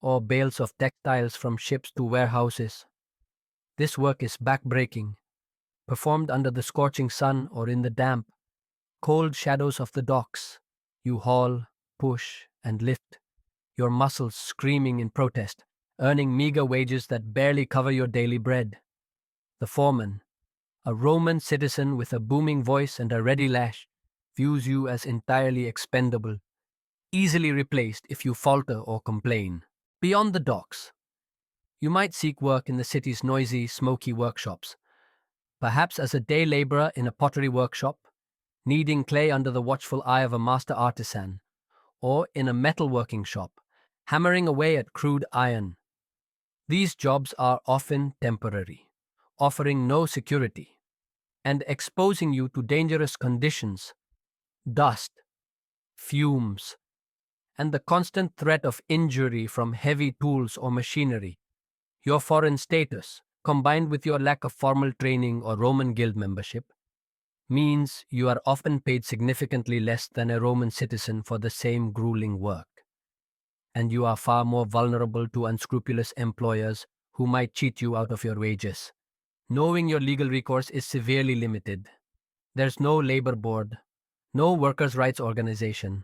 or bales of textiles from ships to warehouses. This work is backbreaking, performed under the scorching sun or in the damp, cold shadows of the docks. You haul, push, and lift, your muscles screaming in protest, earning meager wages that barely cover your daily bread. The foreman, a Roman citizen with a booming voice and a ready lash, views you as entirely expendable, easily replaced if you falter or complain. Beyond the docks, you might seek work in the city's noisy, smoky workshops, perhaps as a day laborer in a pottery workshop, kneading clay under the watchful eye of a master artisan, or in a metalworking shop, hammering away at crude iron. These jobs are often temporary, offering no security, and exposing you to dangerous conditions, dust, fumes, and the constant threat of injury from heavy tools or machinery. Your foreign status, combined with your lack of formal training or Roman guild membership, means you are often paid significantly less than a Roman citizen for the same grueling work. And you are far more vulnerable to unscrupulous employers who might cheat you out of your wages. Knowing your legal recourse is severely limited. There's no labor board, no workers' rights organization,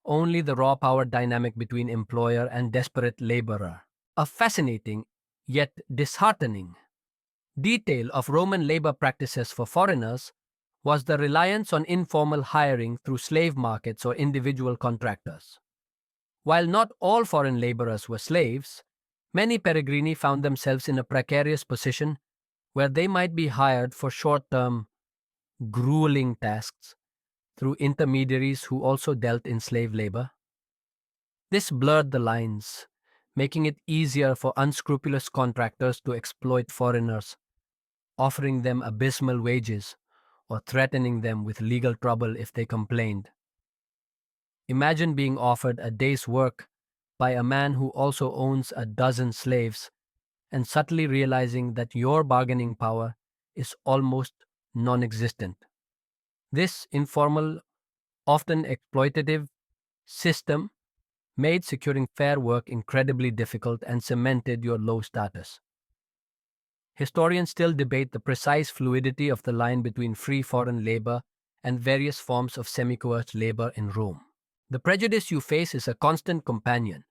only the raw power dynamic between employer and desperate laborer. A fascinating, yet disheartening, detail of Roman labor practices for foreigners was the reliance on informal hiring through slave markets or individual contractors. While not all foreign laborers were slaves, many peregrini found themselves in a precarious position where they might be hired for short-term, grueling tasks through intermediaries who also dealt in slave labor. This blurred the lines, making it easier for unscrupulous contractors to exploit foreigners, offering them abysmal wages or threatening them with legal trouble if they complained. Imagine being offered a day's work by a man who also owns a dozen slaves and subtly realizing that your bargaining power is almost non existent. This informal, often exploitative system made securing fair work incredibly difficult and cemented your low status. Historians still debate the precise fluidity of the line between free foreign labor and various forms of semi-coerced labor in Rome. The prejudice you face is a constant companion.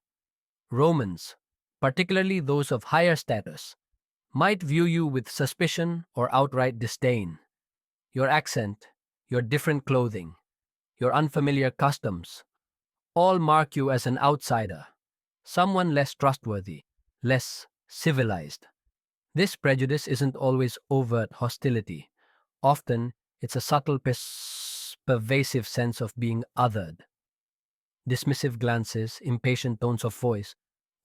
Romans, particularly those of higher status, might view you with suspicion or outright disdain. Your accent, your different clothing, your unfamiliar customs, all mark you as an outsider, someone less trustworthy, less civilized. This prejudice isn't always overt hostility. Often, it's a subtle, pervasive sense of being othered. Dismissive glances, impatient tones of voice,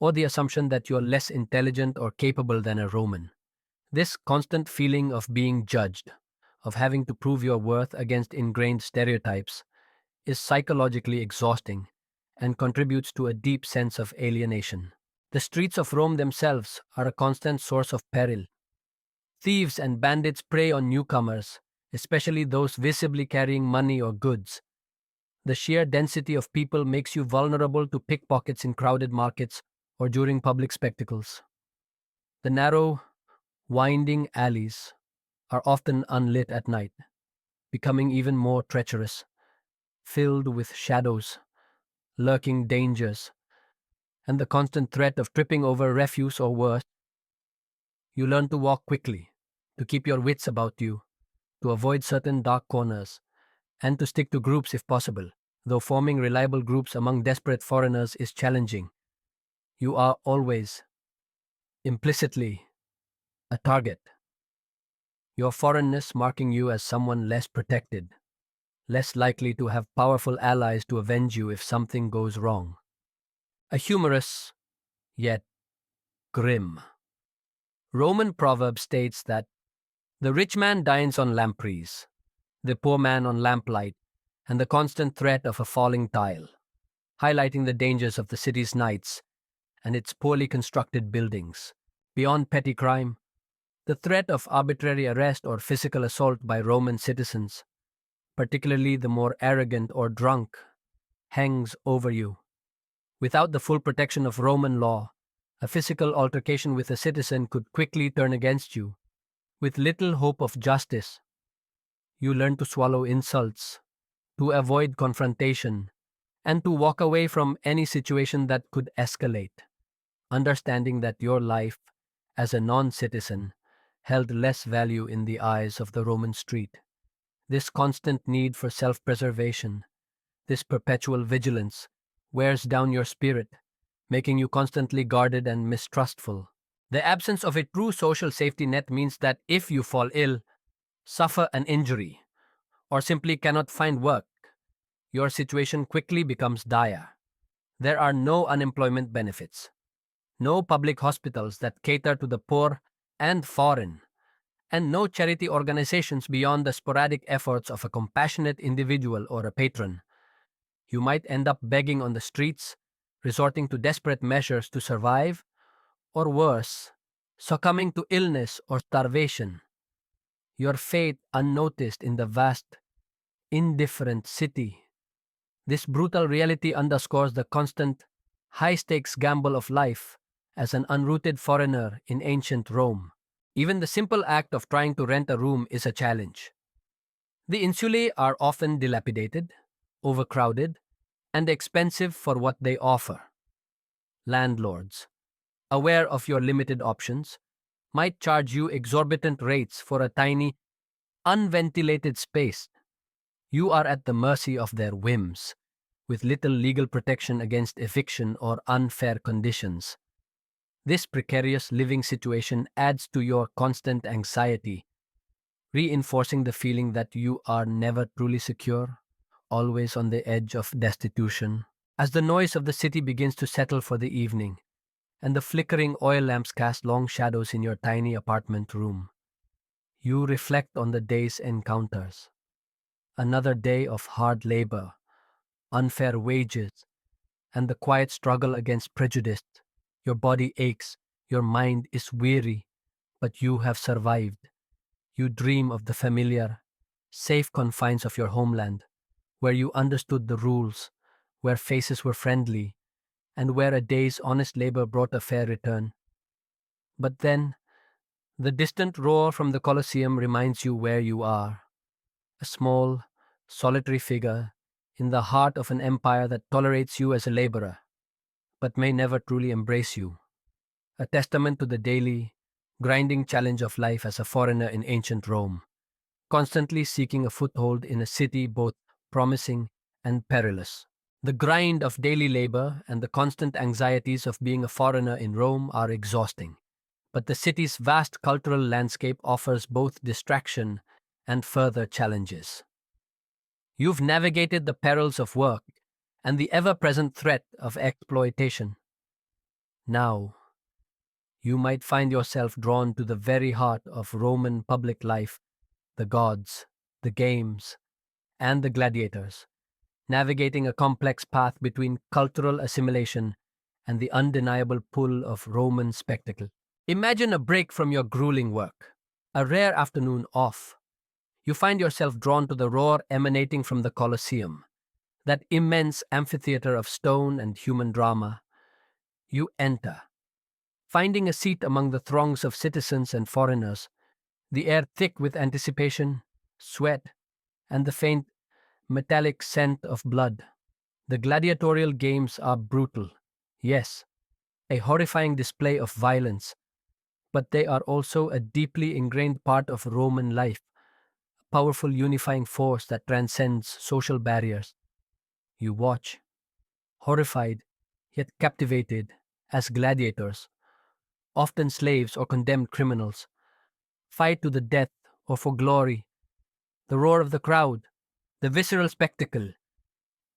or the assumption that you're less intelligent or capable than a Roman. This constant feeling of being judged, of having to prove your worth against ingrained stereotypes, is psychologically exhausting and contributes to a deep sense of alienation. The streets of Rome themselves are a constant source of peril. Thieves and bandits prey on newcomers, especially those visibly carrying money or goods. The sheer density of people makes you vulnerable to pickpockets in crowded markets or during public spectacles. The narrow, winding alleys are often unlit at night, becoming even more treacherous, filled with shadows, lurking dangers, and the constant threat of tripping over refuse or worse. You learn to walk quickly, to keep your wits about you, to avoid certain dark corners, and to stick to groups if possible. Though forming reliable groups among desperate foreigners is challenging, you are always, implicitly, a target. Your foreignness marking you as someone less protected, less likely to have powerful allies to avenge you if something goes wrong. A humorous, yet grim, Roman proverb states that the rich man dines on lampreys, the poor man on lamplight, and the constant threat of a falling tile, highlighting the dangers of the city's nights and its poorly constructed buildings. Beyond petty crime, the threat of arbitrary arrest or physical assault by Roman citizens, particularly the more arrogant or drunk, hangs over you. Without the full protection of Roman law, a physical altercation with a citizen could quickly turn against you. With little hope of justice, you learn to swallow insults, to avoid confrontation, and to walk away from any situation that could escalate, understanding that your life as a non-citizen held less value in the eyes of the Roman street. This constant need for self-preservation, this perpetual vigilance, wears down your spirit, making you constantly guarded and mistrustful. The absence of a true social safety net means that if you fall ill, suffer an injury, or simply cannot find work, your situation quickly becomes dire. There are no unemployment benefits, no public hospitals that cater to the poor and foreign, and no charity organizations beyond the sporadic efforts of a compassionate individual or a patron. You might end up begging on the streets, resorting to desperate measures to survive, or worse, succumbing to illness or starvation. Your fate unnoticed in the vast, indifferent city. This brutal reality underscores the constant, high stakes gamble of life as an unrooted foreigner in ancient Rome. Even the simple act of trying to rent a room is a challenge. The insulae are often dilapidated, overcrowded, and expensive for what they offer. Landlords, aware of your limited options, might charge you exorbitant rates for a tiny, unventilated space. You are at the mercy of their whims, with little legal protection against eviction or unfair conditions. This precarious living situation adds to your constant anxiety, reinforcing the feeling that you are never truly secure, always on the edge of destitution. As the noise of the city begins to settle for the evening, and the flickering oil lamps cast long shadows in your tiny apartment room, you reflect on the day's encounters. Another day of hard labor, unfair wages, and the quiet struggle against prejudice. Your body aches, your mind is weary, but you have survived. You dream of the familiar, safe confines of your homeland, where you understood the rules, where faces were friendly, and where a day's honest labor brought a fair return. But then, the distant roar from the Colosseum reminds you where you are, a small, solitary figure in the heart of an empire that tolerates you as a laborer, but may never truly embrace you, a testament to the daily, grinding challenge of life as a foreigner in ancient Rome, constantly seeking a foothold in a city both promising and perilous. The grind of daily labor and the constant anxieties of being a foreigner in Rome are exhausting, but the city's vast cultural landscape offers both distraction and further challenges. You've navigated the perils of work and the ever-present threat of exploitation. Now, you might find yourself drawn to the very heart of Roman public life, the gods, the games, and the gladiators, navigating a complex path between cultural assimilation and the undeniable pull of Roman spectacle. Imagine a break from your grueling work, a rare afternoon off. You find yourself drawn to the roar emanating from the Colosseum, that immense amphitheater of stone and human drama. You enter, finding a seat among the throngs of citizens and foreigners, the air thick with anticipation, sweat, and the faint metallic scent of blood. The gladiatorial games are brutal, yes, a horrifying display of violence, but they are also a deeply ingrained part of Roman life, a powerful unifying force that transcends social barriers. You watch, horrified, yet captivated, as gladiators, often slaves or condemned criminals, fight to the death or for glory. The roar of the crowd, the visceral spectacle,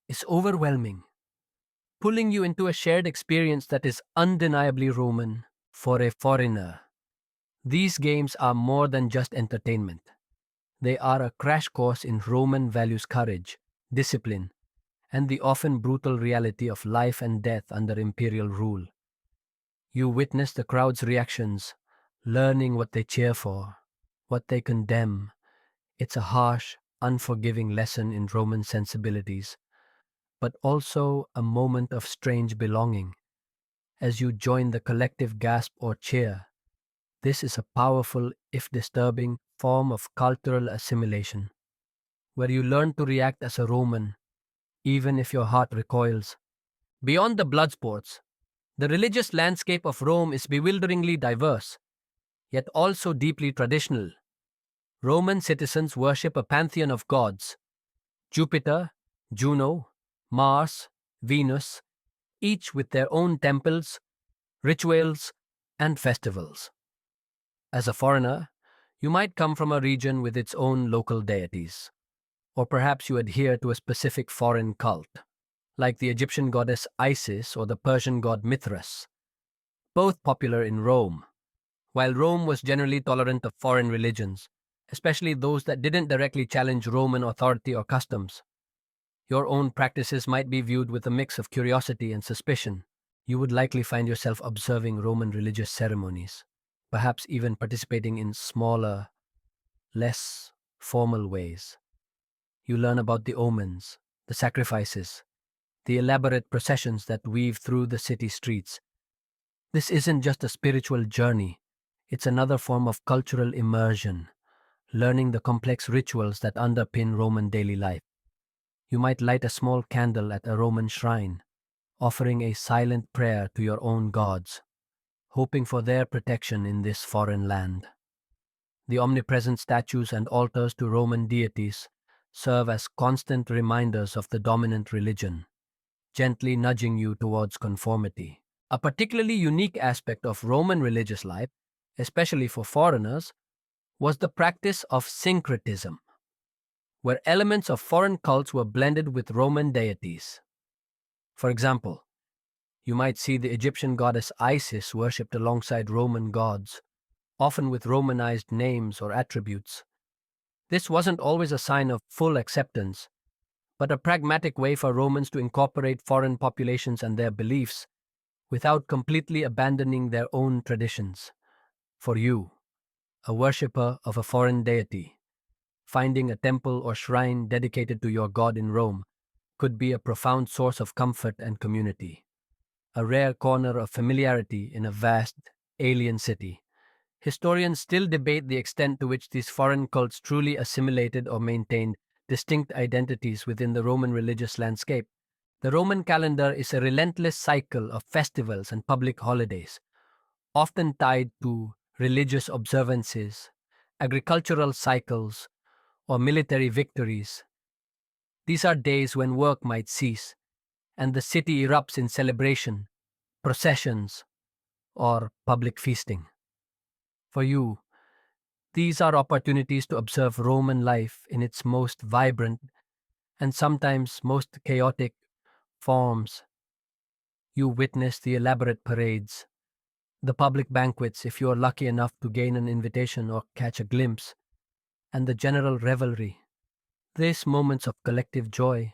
is overwhelming, pulling you into a shared experience that is undeniably Roman for a foreigner. These games are more than just entertainment. They are a crash course in Roman values courage, discipline, and the often brutal reality of life and death under imperial rule. You witness the crowd's reactions, learning what they cheer for, what they condemn. It's a harsh, unforgiving lesson in Roman sensibilities, but also a moment of strange belonging as you join the collective gasp or cheer. This is a powerful, if disturbing, form of cultural assimilation, where you learn to react as a Roman, even if your heart recoils. Beyond the blood sports, the religious landscape of Rome is bewilderingly diverse, yet also deeply traditional. Roman citizens worship a pantheon of gods: Jupiter, Juno, Mars, Venus, each with their own temples, rituals, and festivals. As a foreigner, you might come from a region with its own local deities, or perhaps you adhere to a specific foreign cult, like the Egyptian goddess Isis or the Persian god Mithras. both popular in Rome. While Rome was generally tolerant of foreign religions, especially those that didn't directly challenge Roman authority or customs, your own practices might be viewed with a mix of curiosity and suspicion. You would likely find yourself observing Roman religious ceremonies, perhaps even participating in smaller, less formal ways. You learn about the omens, the sacrifices, the elaborate processions that weave through the city streets. This isn't just a spiritual journey, it's another form of cultural immersion, learning the complex rituals that underpin Roman daily life. You might light a small candle at a Roman shrine, offering a silent prayer to your own gods, hoping for their protection in this foreign land. The omnipresent statues and altars to Roman deities serve as constant reminders of the dominant religion, gently nudging you towards conformity. A particularly unique aspect of Roman religious life, especially for foreigners, was the practice of syncretism, where elements of foreign cults were blended with Roman deities. For example, you might see the Egyptian goddess Isis worshipped alongside Roman gods, often with Romanized names or attributes. This wasn't always a sign of full acceptance, but a pragmatic way for Romans to incorporate foreign populations and their beliefs without completely abandoning their own traditions. For you, a worshipper of a foreign deity, finding a temple or shrine dedicated to your god in Rome could be a profound source of comfort and community, a rare corner of familiarity in a vast, alien city. Historians still debate the extent to which these foreign cults truly assimilated or maintained distinct identities within the Roman religious landscape. The Roman calendar is a relentless cycle of festivals and public holidays, often tied to religious observances, agricultural cycles, or military victories. These are days when work might cease and the city erupts in celebration, processions, or public feasting. For you, these are opportunities to observe Roman life in its most vibrant and sometimes most chaotic forms. You witness the elaborate parades, the public banquets if you are lucky enough to gain an invitation or catch a glimpse, and the general revelry. These moments of collective joy,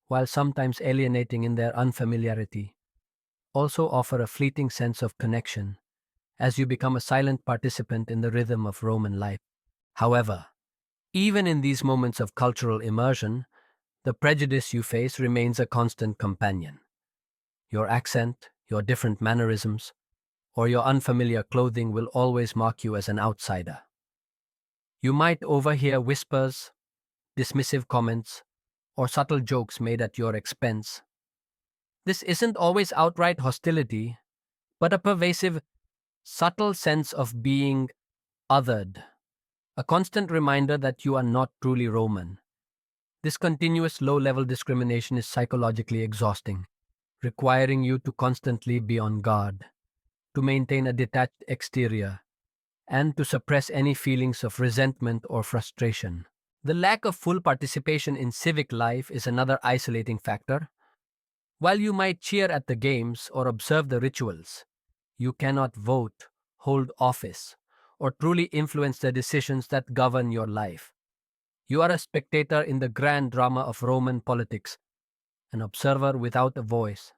while sometimes alienating in their unfamiliarity, also offer a fleeting sense of connection as you become a silent participant in the rhythm of Roman life. However, even in these moments of cultural immersion, the prejudice you face remains a constant companion. Your accent, your different mannerisms, or your unfamiliar clothing will always mark you as an outsider. You might overhear whispers, dismissive comments, or subtle jokes made at your expense. This isn't always outright hostility, but a pervasive, subtle sense of being othered, a constant reminder that you are not truly Roman. This continuous low-level discrimination is psychologically exhausting, requiring you to constantly be on guard, to maintain a detached exterior, and to suppress any feelings of resentment or frustration. The lack of full participation in civic life is another isolating factor. While you might cheer at the games or observe the rituals, you cannot vote, hold office, or truly influence the decisions that govern your life. You are a spectator in the grand drama of Roman politics, an observer without a voice.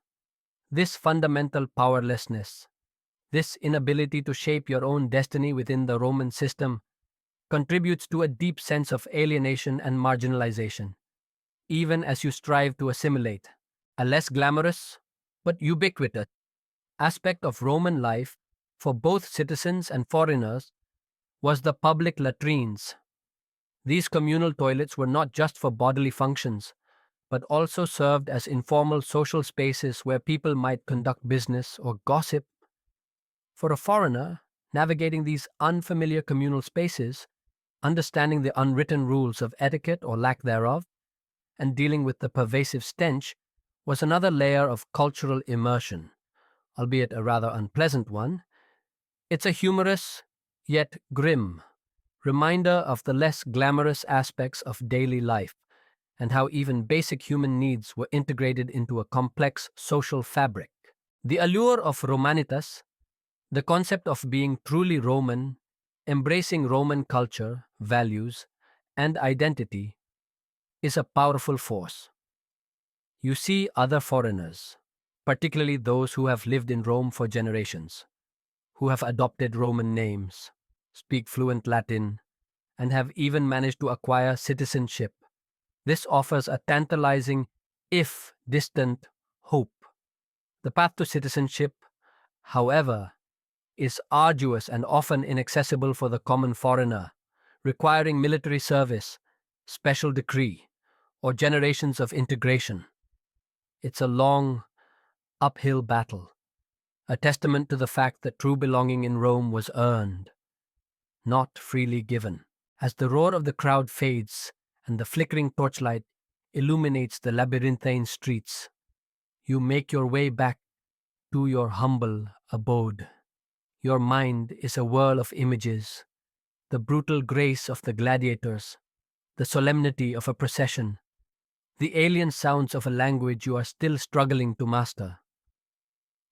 This fundamental powerlessness, this inability to shape your own destiny within the Roman system, contributes to a deep sense of alienation and marginalization, even as you strive to assimilate. A less glamorous, but ubiquitous aspect of Roman life for both citizens and foreigners was the public latrines. These communal toilets were not just for bodily functions, but also served as informal social spaces where people might conduct business or gossip. For a foreigner, navigating these unfamiliar communal spaces, understanding the unwritten rules of etiquette or lack thereof, and dealing with the pervasive stench was another layer of cultural immersion, albeit a rather unpleasant one. It's a humorous, yet grim, reminder of the less glamorous aspects of daily life and how even basic human needs were integrated into a complex social fabric. The allure of Romanitas, The concept of being truly Roman, embracing Roman culture, values, and identity is a powerful force. You see other foreigners, particularly those who have lived in Rome for generations, who have adopted Roman names, speak fluent Latin, and have even managed to acquire citizenship. This offers a tantalizing, if distant, hope. The path to citizenship, however, is arduous and often inaccessible for the common foreigner, requiring military service, special decree, or generations of integration. It's a long, uphill battle, a testament to the fact that true belonging in Rome was earned, not freely given. As the roar of the crowd fades and the flickering torchlight illuminates the labyrinthine streets, you make your way back to your humble abode. Your mind is a whirl of images, the brutal grace of the gladiators, the solemnity of a procession, the alien sounds of a language you are still struggling to master.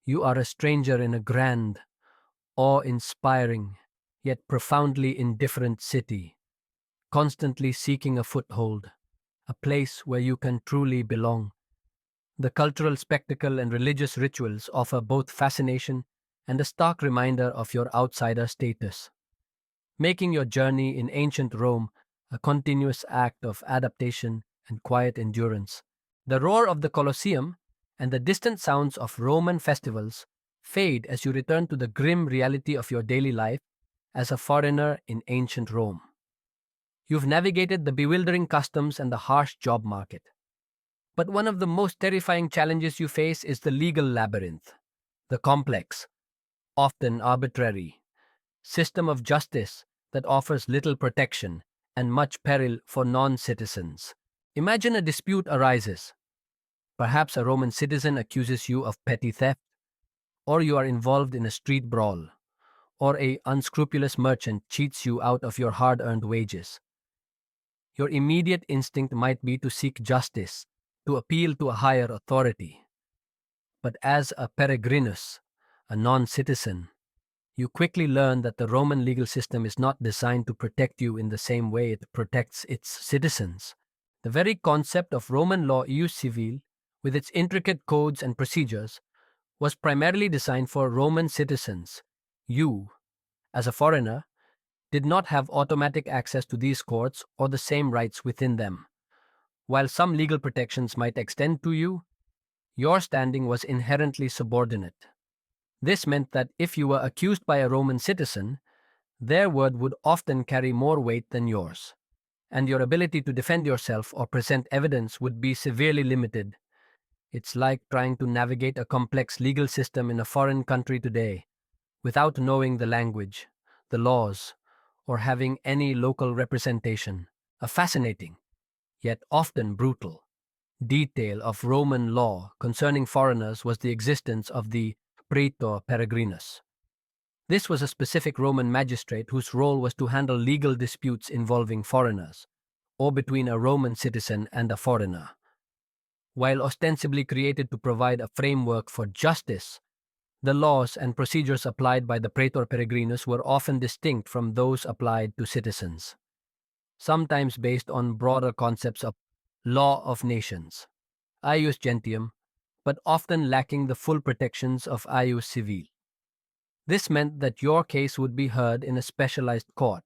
You are a stranger in a grand, awe-inspiring, yet profoundly indifferent city, constantly seeking a foothold, a place where you can truly belong. The cultural spectacle and religious rituals offer both fascination and a stark reminder of your outsider status, making your journey in ancient Rome a continuous act of adaptation and quiet endurance. The roar of the Colosseum and the distant sounds of Roman festivals fade as you return to the grim reality of your daily life as a foreigner in ancient Rome. You've navigated the bewildering customs and the harsh job market. But one of the most terrifying challenges you face is the legal labyrinth, the complex, often arbitrary, system of justice that offers little protection and much peril for non citizens. Imagine a dispute arises. Perhaps a Roman citizen accuses you of petty theft, or you are involved in a street brawl, or a unscrupulous merchant cheats you out of your hard earned wages. Your immediate instinct might be to seek justice, to appeal to a higher authority. But as a peregrinus, a non citizen, you quickly learn that the Roman legal system is not designed to protect you in the same way it protects its citizens. The very concept of Roman law ius civil, with its intricate codes and procedures, was primarily designed for Roman citizens. You, as a foreigner, did not have automatic access to these courts or the same rights within them. While some legal protections might extend to you, your standing was inherently subordinate. This meant that if you were accused by a Roman citizen, their word would often carry more weight than yours, and your ability to defend yourself or present evidence would be severely limited. It's like trying to navigate a complex legal system in a foreign country today without knowing the language, the laws, or having any local representation. A fascinating, yet often brutal, detail of Roman law concerning foreigners was the existence of the praetor peregrinus. This was a specific Roman magistrate whose role was to handle legal disputes involving foreigners, or between a Roman citizen and a foreigner. While ostensibly created to provide a framework for justice, the laws and procedures applied by the praetor peregrinus were often distinct from those applied to citizens, sometimes based on broader concepts of law of nations, ius gentium, but often lacking the full protections of ius civil. This meant that your case would be heard in a specialized court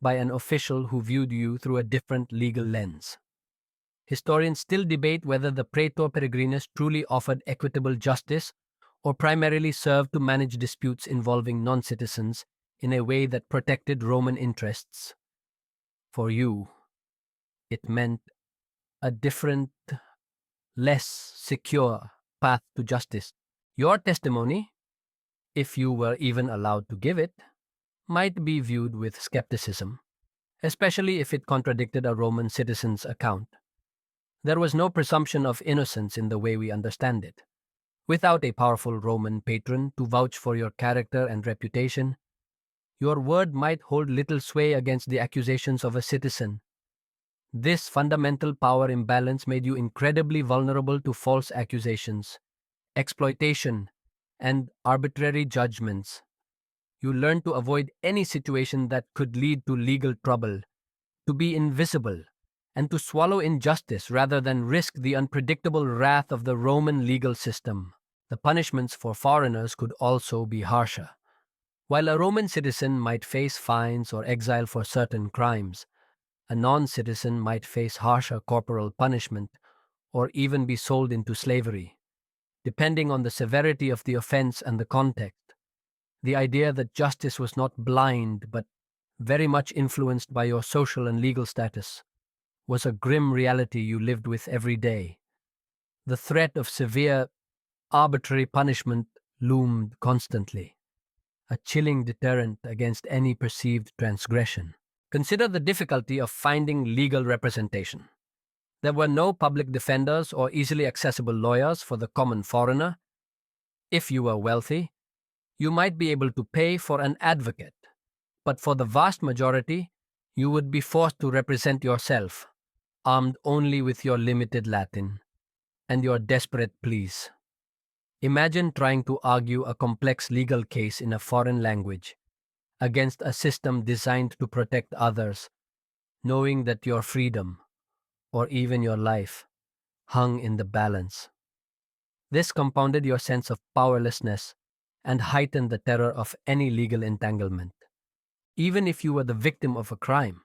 by an official who viewed you through a different legal lens. Historians still debate whether the praetor peregrinus truly offered equitable justice or primarily served to manage disputes involving non-citizens in a way that protected Roman interests. For you, it meant a different, less secure path to justice. Your testimony, if you were even allowed to give it, might be viewed with skepticism, especially if it contradicted a Roman citizen's account. There was no presumption of innocence in the way we understand it. Without a powerful Roman patron to vouch for your character and reputation, your word might hold little sway against the accusations of a citizen. This fundamental power imbalance made you incredibly vulnerable to false accusations, exploitation, and arbitrary judgments. You learn to avoid any situation that could lead to legal trouble, to be invisible, and to swallow injustice rather than risk the unpredictable wrath of the Roman legal system. The punishments for foreigners could also be harsher. While a Roman citizen might face fines or exile for certain crimes, a non citizen might face harsher corporal punishment or even be sold into slavery, depending on the severity of the offense and the context. The idea that justice was not blind but very much influenced by your social and legal status was a grim reality you lived with every day. The threat of severe, arbitrary punishment loomed constantly, a chilling deterrent against any perceived transgression. Consider the difficulty of finding legal representation. There were no public defenders or easily accessible lawyers for the common foreigner. If you were wealthy, you might be able to pay for an advocate, but for the vast majority, you would be forced to represent yourself, armed only with your limited Latin and your desperate pleas. Imagine trying to argue a complex legal case in a foreign language against a system designed to protect others, knowing that your freedom, or even your life, hung in the balance. This compounded your sense of powerlessness and heightened the terror of any legal entanglement. Even if you were the victim of a crime,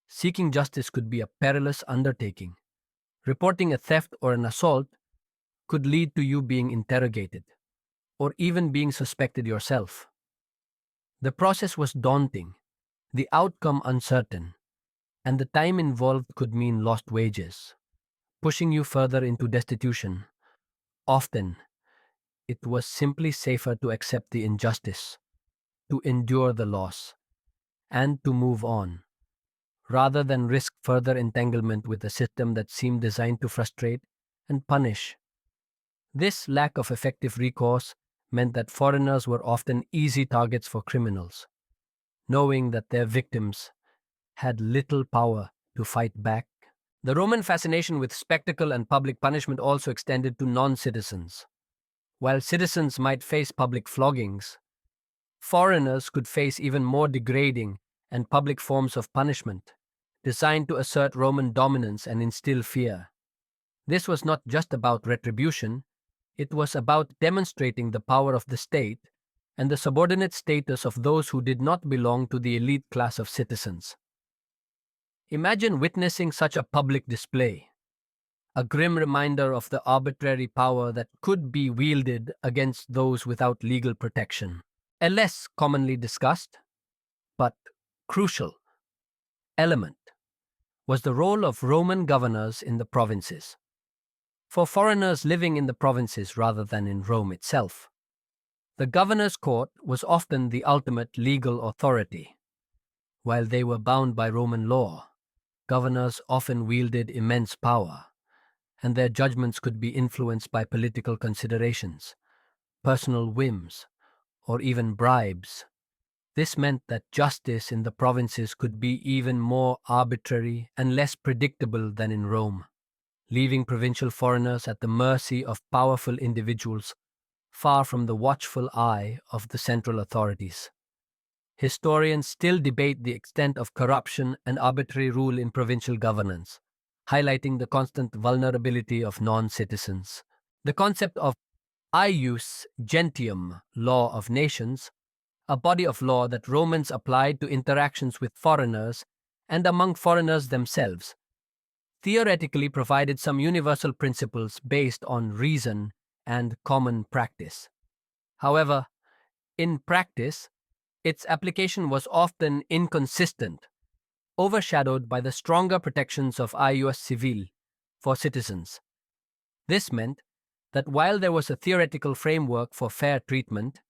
seeking justice could be a perilous undertaking. Reporting a theft or an assault could lead to you being interrogated, or even being suspected yourself. The process was daunting, the outcome uncertain, and the time involved could mean lost wages, pushing you further into destitution. Often, it was simply safer to accept the injustice, to endure the loss, and to move on, rather than risk further entanglement with a system that seemed designed to frustrate and punish. This lack of effective recourse meant that foreigners were often easy targets for criminals, knowing that their victims had little power to fight back. The Roman fascination with spectacle and public punishment also extended to non-citizens. While citizens might face public floggings, foreigners could face even more degrading and public forms of punishment, designed to assert Roman dominance and instill fear. This was not just about retribution, it was about demonstrating the power of the state and the subordinate status of those who did not belong to the elite class of citizens. Imagine witnessing such a public display, a grim reminder of the arbitrary power that could be wielded against those without legal protection. A less commonly discussed, but crucial, element was the role of Roman governors in the provinces. For foreigners living in the provinces rather than in Rome itself, the governor's court was often the ultimate legal authority. While they were bound by Roman law, governors often wielded immense power, and their judgments could be influenced by political considerations, personal whims, or even bribes. This meant that justice in the provinces could be even more arbitrary and less predictable than in Rome, leaving provincial foreigners at the mercy of powerful individuals far from the watchful eye of the central authorities. Historians still debate the extent of corruption and arbitrary rule in provincial governance, highlighting the constant vulnerability of non-citizens. The concept of ius gentium, law of nations, a body of law that Romans applied to interactions with foreigners and among foreigners themselves, theoretically provided some universal principles based on reason and common practice. However, in practice, its application was often inconsistent, overshadowed by the stronger protections of ius civil for citizens. This meant that while there was a theoretical framework for fair treatment,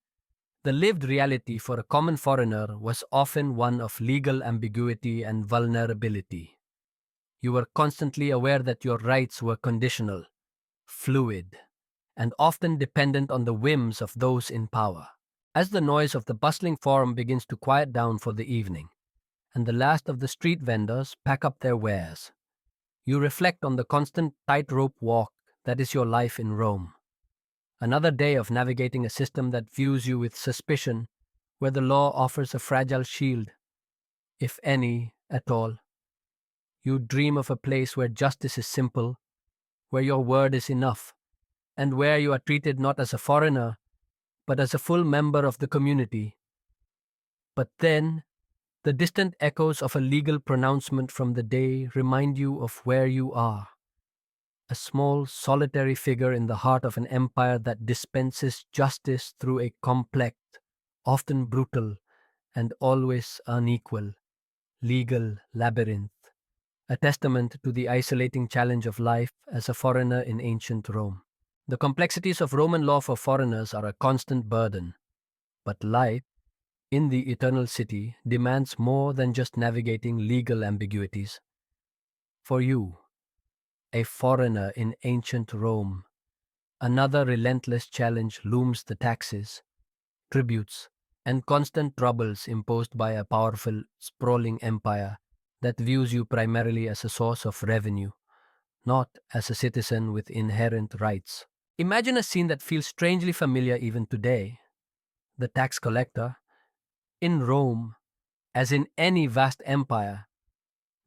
the lived reality for a common foreigner was often one of legal ambiguity and vulnerability. You were constantly aware that your rights were conditional, fluid, and often dependent on the whims of those in power. As the noise of the bustling forum begins to quiet down for the evening, and the last of the street vendors pack up their wares, you reflect on the constant tightrope walk that is your life in Rome. Another day of navigating a system that views you with suspicion, where the law offers a fragile shield, if any at all. You dream of a place where justice is simple, where your word is enough, and where you are treated not as a foreigner, but as a full member of the community. But then, the distant echoes of a legal pronouncement from the day remind you of where you are. A small, solitary figure in the heart of an empire that dispenses justice through a complex, often brutal, and always unequal, legal labyrinth. A testament to the isolating challenge of life as a foreigner in ancient Rome. The complexities of Roman law for foreigners are a constant burden, but life in the eternal city demands more than just navigating legal ambiguities. For you, a foreigner in ancient Rome, another relentless challenge looms: the taxes, tributes, and constant troubles imposed by a powerful, sprawling empire that views you primarily as a source of revenue, not as a citizen with inherent rights. Imagine a scene that feels strangely familiar even today. The tax collector. In Rome, as in any vast empire,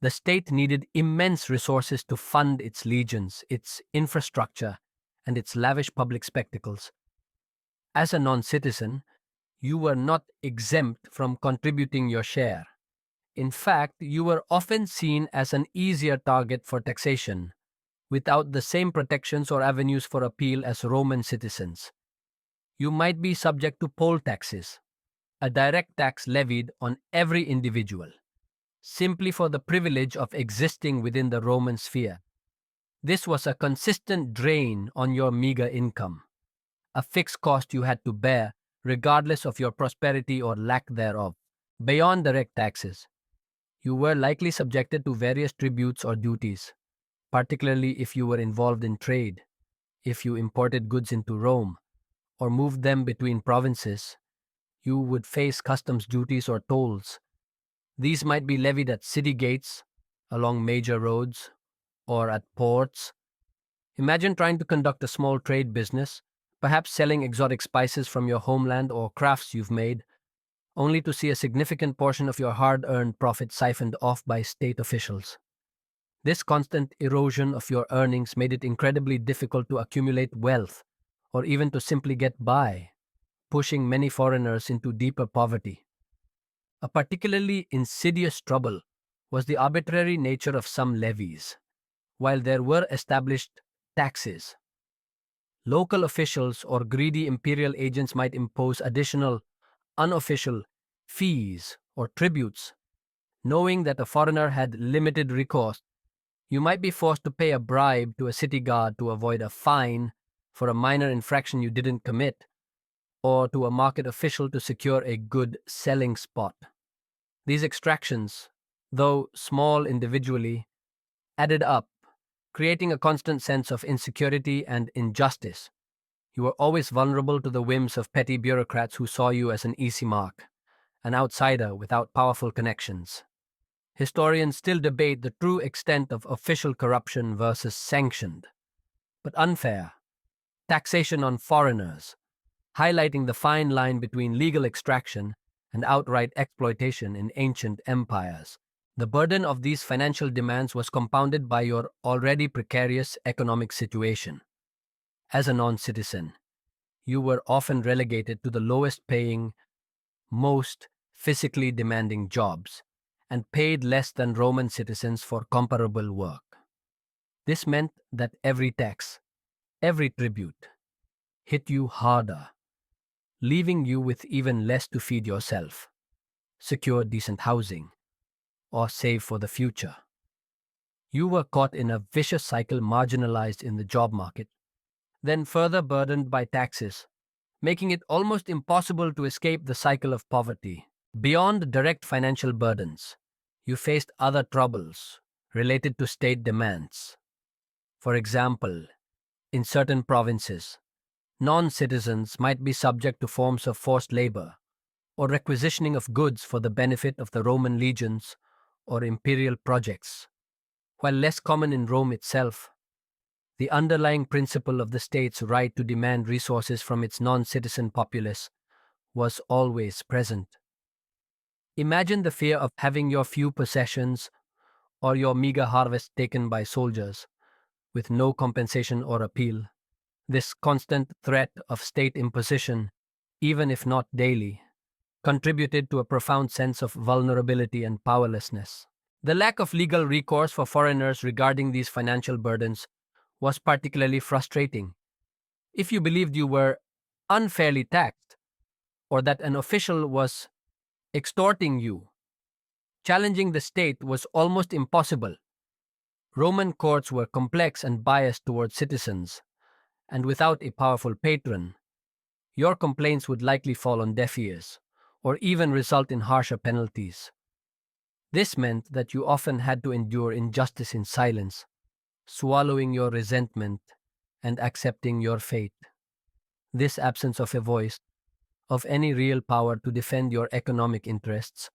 the state needed immense resources to fund its legions, its infrastructure, and its lavish public spectacles. As a non-citizen, you were not exempt from contributing your share. In fact, you were often seen as an easier target for taxation, without the same protections or avenues for appeal as Roman citizens. You might be subject to poll taxes, a direct tax levied on every individual, simply for the privilege of existing within the Roman sphere. This was a consistent drain on your meager income, a fixed cost you had to bear regardless of your prosperity or lack thereof. Beyond direct taxes, you were likely subjected to various tributes or duties, particularly if you were involved in trade, if you imported goods into Rome, or moved them between provinces. You would face customs duties or tolls. These might be levied at city gates, along major roads, or at ports. Imagine trying to conduct a small trade business, perhaps selling exotic spices from your homeland or crafts you've made, only to see a significant portion of your hard-earned profit siphoned off by state officials. This constant erosion of your earnings made it incredibly difficult to accumulate wealth, or even to simply get by, pushing many foreigners into deeper poverty. A particularly insidious trouble was the arbitrary nature of some levies. While there were established taxes, local officials or greedy imperial agents might impose additional, unofficial fees or tributes. Knowing that a foreigner had limited recourse, you might be forced to pay a bribe to a city guard to avoid a fine for a minor infraction you didn't commit, or to a market official to secure a good selling spot. These extractions, though small individually, added up, creating a constant sense of insecurity and injustice. You were always vulnerable to the whims of petty bureaucrats who saw you as an easy mark, an outsider without powerful connections. Historians still debate the true extent of official corruption versus sanctioned, but unfair, taxation on foreigners, highlighting the fine line between legal extraction and outright exploitation in ancient empires. The burden of these financial demands was compounded by your already precarious economic situation. As a non-citizen, you were often relegated to the lowest paying, most physically demanding jobs, and paid less than Roman citizens for comparable work. This meant that every tax, every tribute, hit you harder, leaving you with even less to feed yourself, secure decent housing, or save for the future. You were caught in a vicious cycle, marginalized in the job market, then further burdened by taxes, making it almost impossible to escape the cycle of poverty. Beyond direct financial burdens, you faced other troubles related to state demands. For example, in certain provinces, non-citizens might be subject to forms of forced labor or requisitioning of goods for the benefit of the Roman legions or imperial projects. While less common in Rome itself, The underlying principle of the state's right to demand resources from its non-citizen populace was always present. Imagine the fear of having your few possessions or your meager harvest taken by soldiers with no compensation or appeal. This constant threat of state imposition, even if not daily, contributed to a profound sense of vulnerability and powerlessness. The lack of legal recourse for foreigners regarding these financial burdens was particularly frustrating. If you believed you were unfairly taxed or that an official was extorting you, challenging the state was almost impossible. Roman courts were complex and biased towards citizens, and without a powerful patron, your complaints would likely fall on deaf ears, or even result in harsher penalties. This meant that you often had to endure injustice in silence, swallowing your resentment and accepting your fate. This absence of a voice, of any real power to defend your economic interests,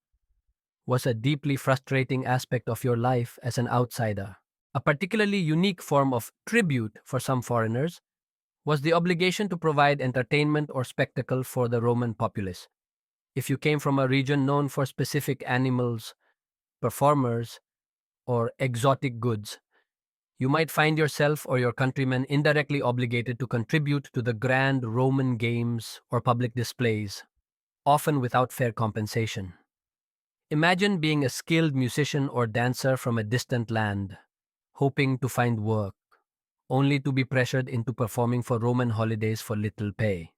was a deeply frustrating aspect of your life as an outsider. A particularly unique form of tribute for some foreigners was the obligation to provide entertainment or spectacle for the Roman populace. If you came from a region known for specific animals, performers, or exotic goods, you might find yourself or your countrymen indirectly obligated to contribute to the grand Roman games or public displays, often without fair compensation. Imagine being a skilled musician or dancer from a distant land, hoping to find work, only to be pressured into performing for Roman holidays for little pay.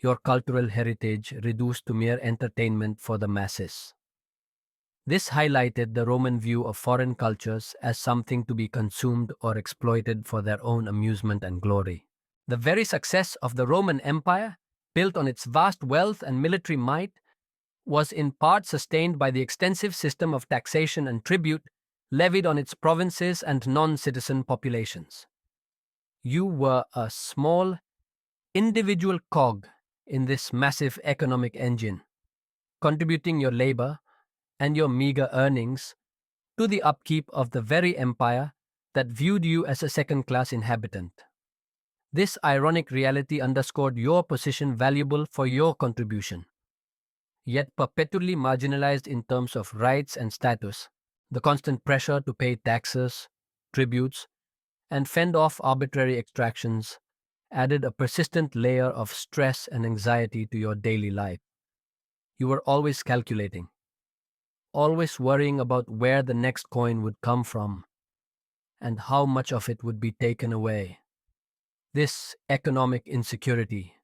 Your cultural heritage reduced to mere entertainment for the masses. This highlighted the Roman view of foreign cultures as something to be consumed or exploited for their own amusement and glory. The very success of the Roman Empire, built on its vast wealth and military might, was in part sustained by the extensive system of taxation and tribute levied on its provinces and non-citizen populations. You were a small, individual cog in this massive economic engine, contributing your labor and your meager earnings to the upkeep of the very empire that viewed you as a second-class inhabitant. This ironic reality underscored your position valuable for your contribution, yet perpetually marginalized in terms of rights and status. The constant pressure to pay taxes, tributes, and fend off arbitrary extractions added a persistent layer of stress and anxiety to your daily life. You were always calculating, always worrying about where the next coin would come from and how much of it would be taken away. This economic insecurity,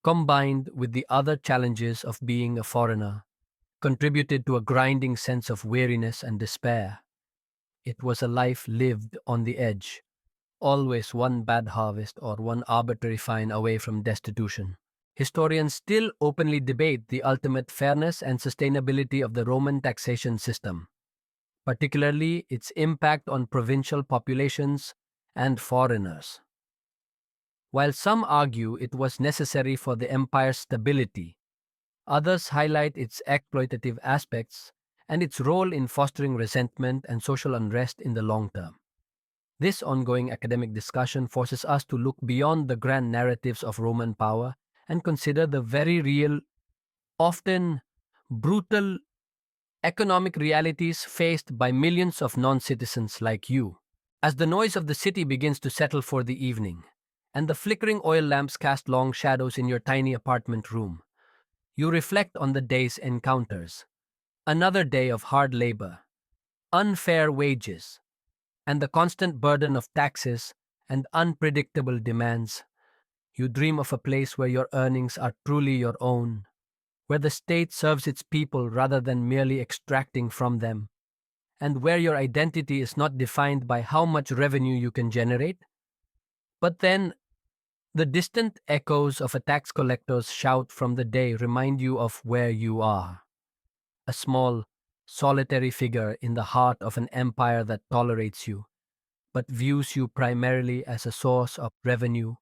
combined with the other challenges of being a foreigner, contributed to a grinding sense of weariness and despair. It was a life lived on the edge, always one bad harvest or one arbitrary fine away from destitution. Historians still openly debate the ultimate fairness and sustainability of the Roman taxation system, particularly its impact on provincial populations and foreigners. While some argue it was necessary for the empire's stability, others highlight its exploitative aspects and its role in fostering resentment and social unrest in the long term. This ongoing academic discussion forces us to look beyond the grand narratives of Roman power and consider the very real, often brutal, economic realities faced by millions of non-citizens like you. As the noise of the city begins to settle for the evening, and the flickering oil lamps cast long shadows in your tiny apartment room, you reflect on the day's encounters. Another day of hard labor, unfair wages, and the constant burden of taxes and unpredictable demands. You dream of a place where your earnings are truly your own, where the state serves its people rather than merely extracting from them, and where your identity is not defined by how much revenue you can generate. But then, the distant echoes of a tax collector's shout from the day remind you of where you are. A small, solitary figure in the heart of an empire that tolerates you, but views you primarily as a source of revenue,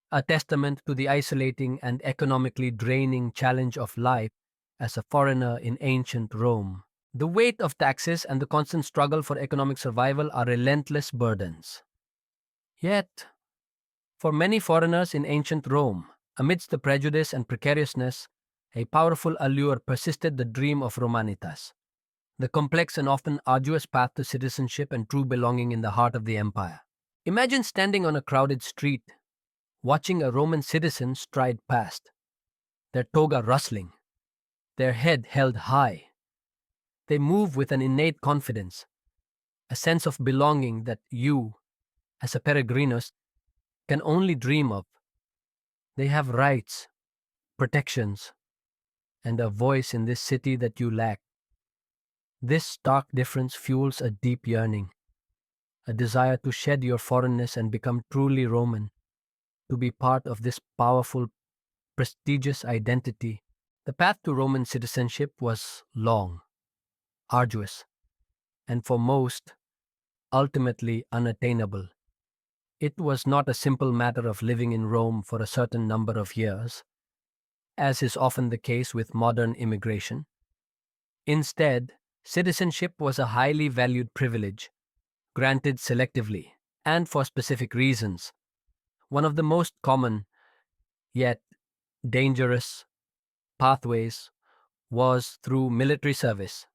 a testament to the isolating and economically draining challenge of life as a foreigner in ancient Rome. The weight of taxes and the constant struggle for economic survival are relentless burdens. Yet, for many foreigners in ancient Rome, amidst the prejudice and precariousness, a powerful allure persisted: the dream of Romanitas, the complex and often arduous path to citizenship and true belonging in the heart of the empire. Imagine standing on a crowded street, watching a Roman citizen stride past, their toga rustling, their head held high. They move with an innate confidence, a sense of belonging that you, as a peregrinus, can only dream of. They have rights, protections, and a voice in this city that you lack. This stark difference fuels a deep yearning, a desire to shed your foreignness and become truly Roman, to be part of this powerful, prestigious identity. The path to Roman citizenship was long, arduous, and for most, ultimately unattainable. It was not a simple matter of living in Rome for a certain number of years, as is often the case with modern immigration. Instead, citizenship was a highly valued privilege, granted selectively and for specific reasons. One of the most common, yet dangerous, pathways was through military service.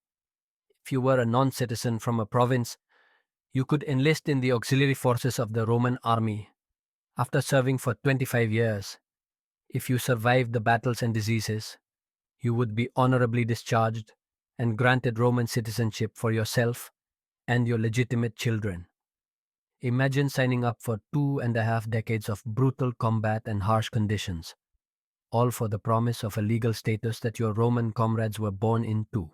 If you were a non citizen from a province, you could enlist in the auxiliary forces of the Roman army. After serving for 25 years, if you survived the battles and diseases, you would be honorably discharged and granted Roman citizenship for yourself and your legitimate children. Imagine signing up for 2.5 decades of brutal combat and harsh conditions, all for the promise of a legal status that your Roman comrades were born into.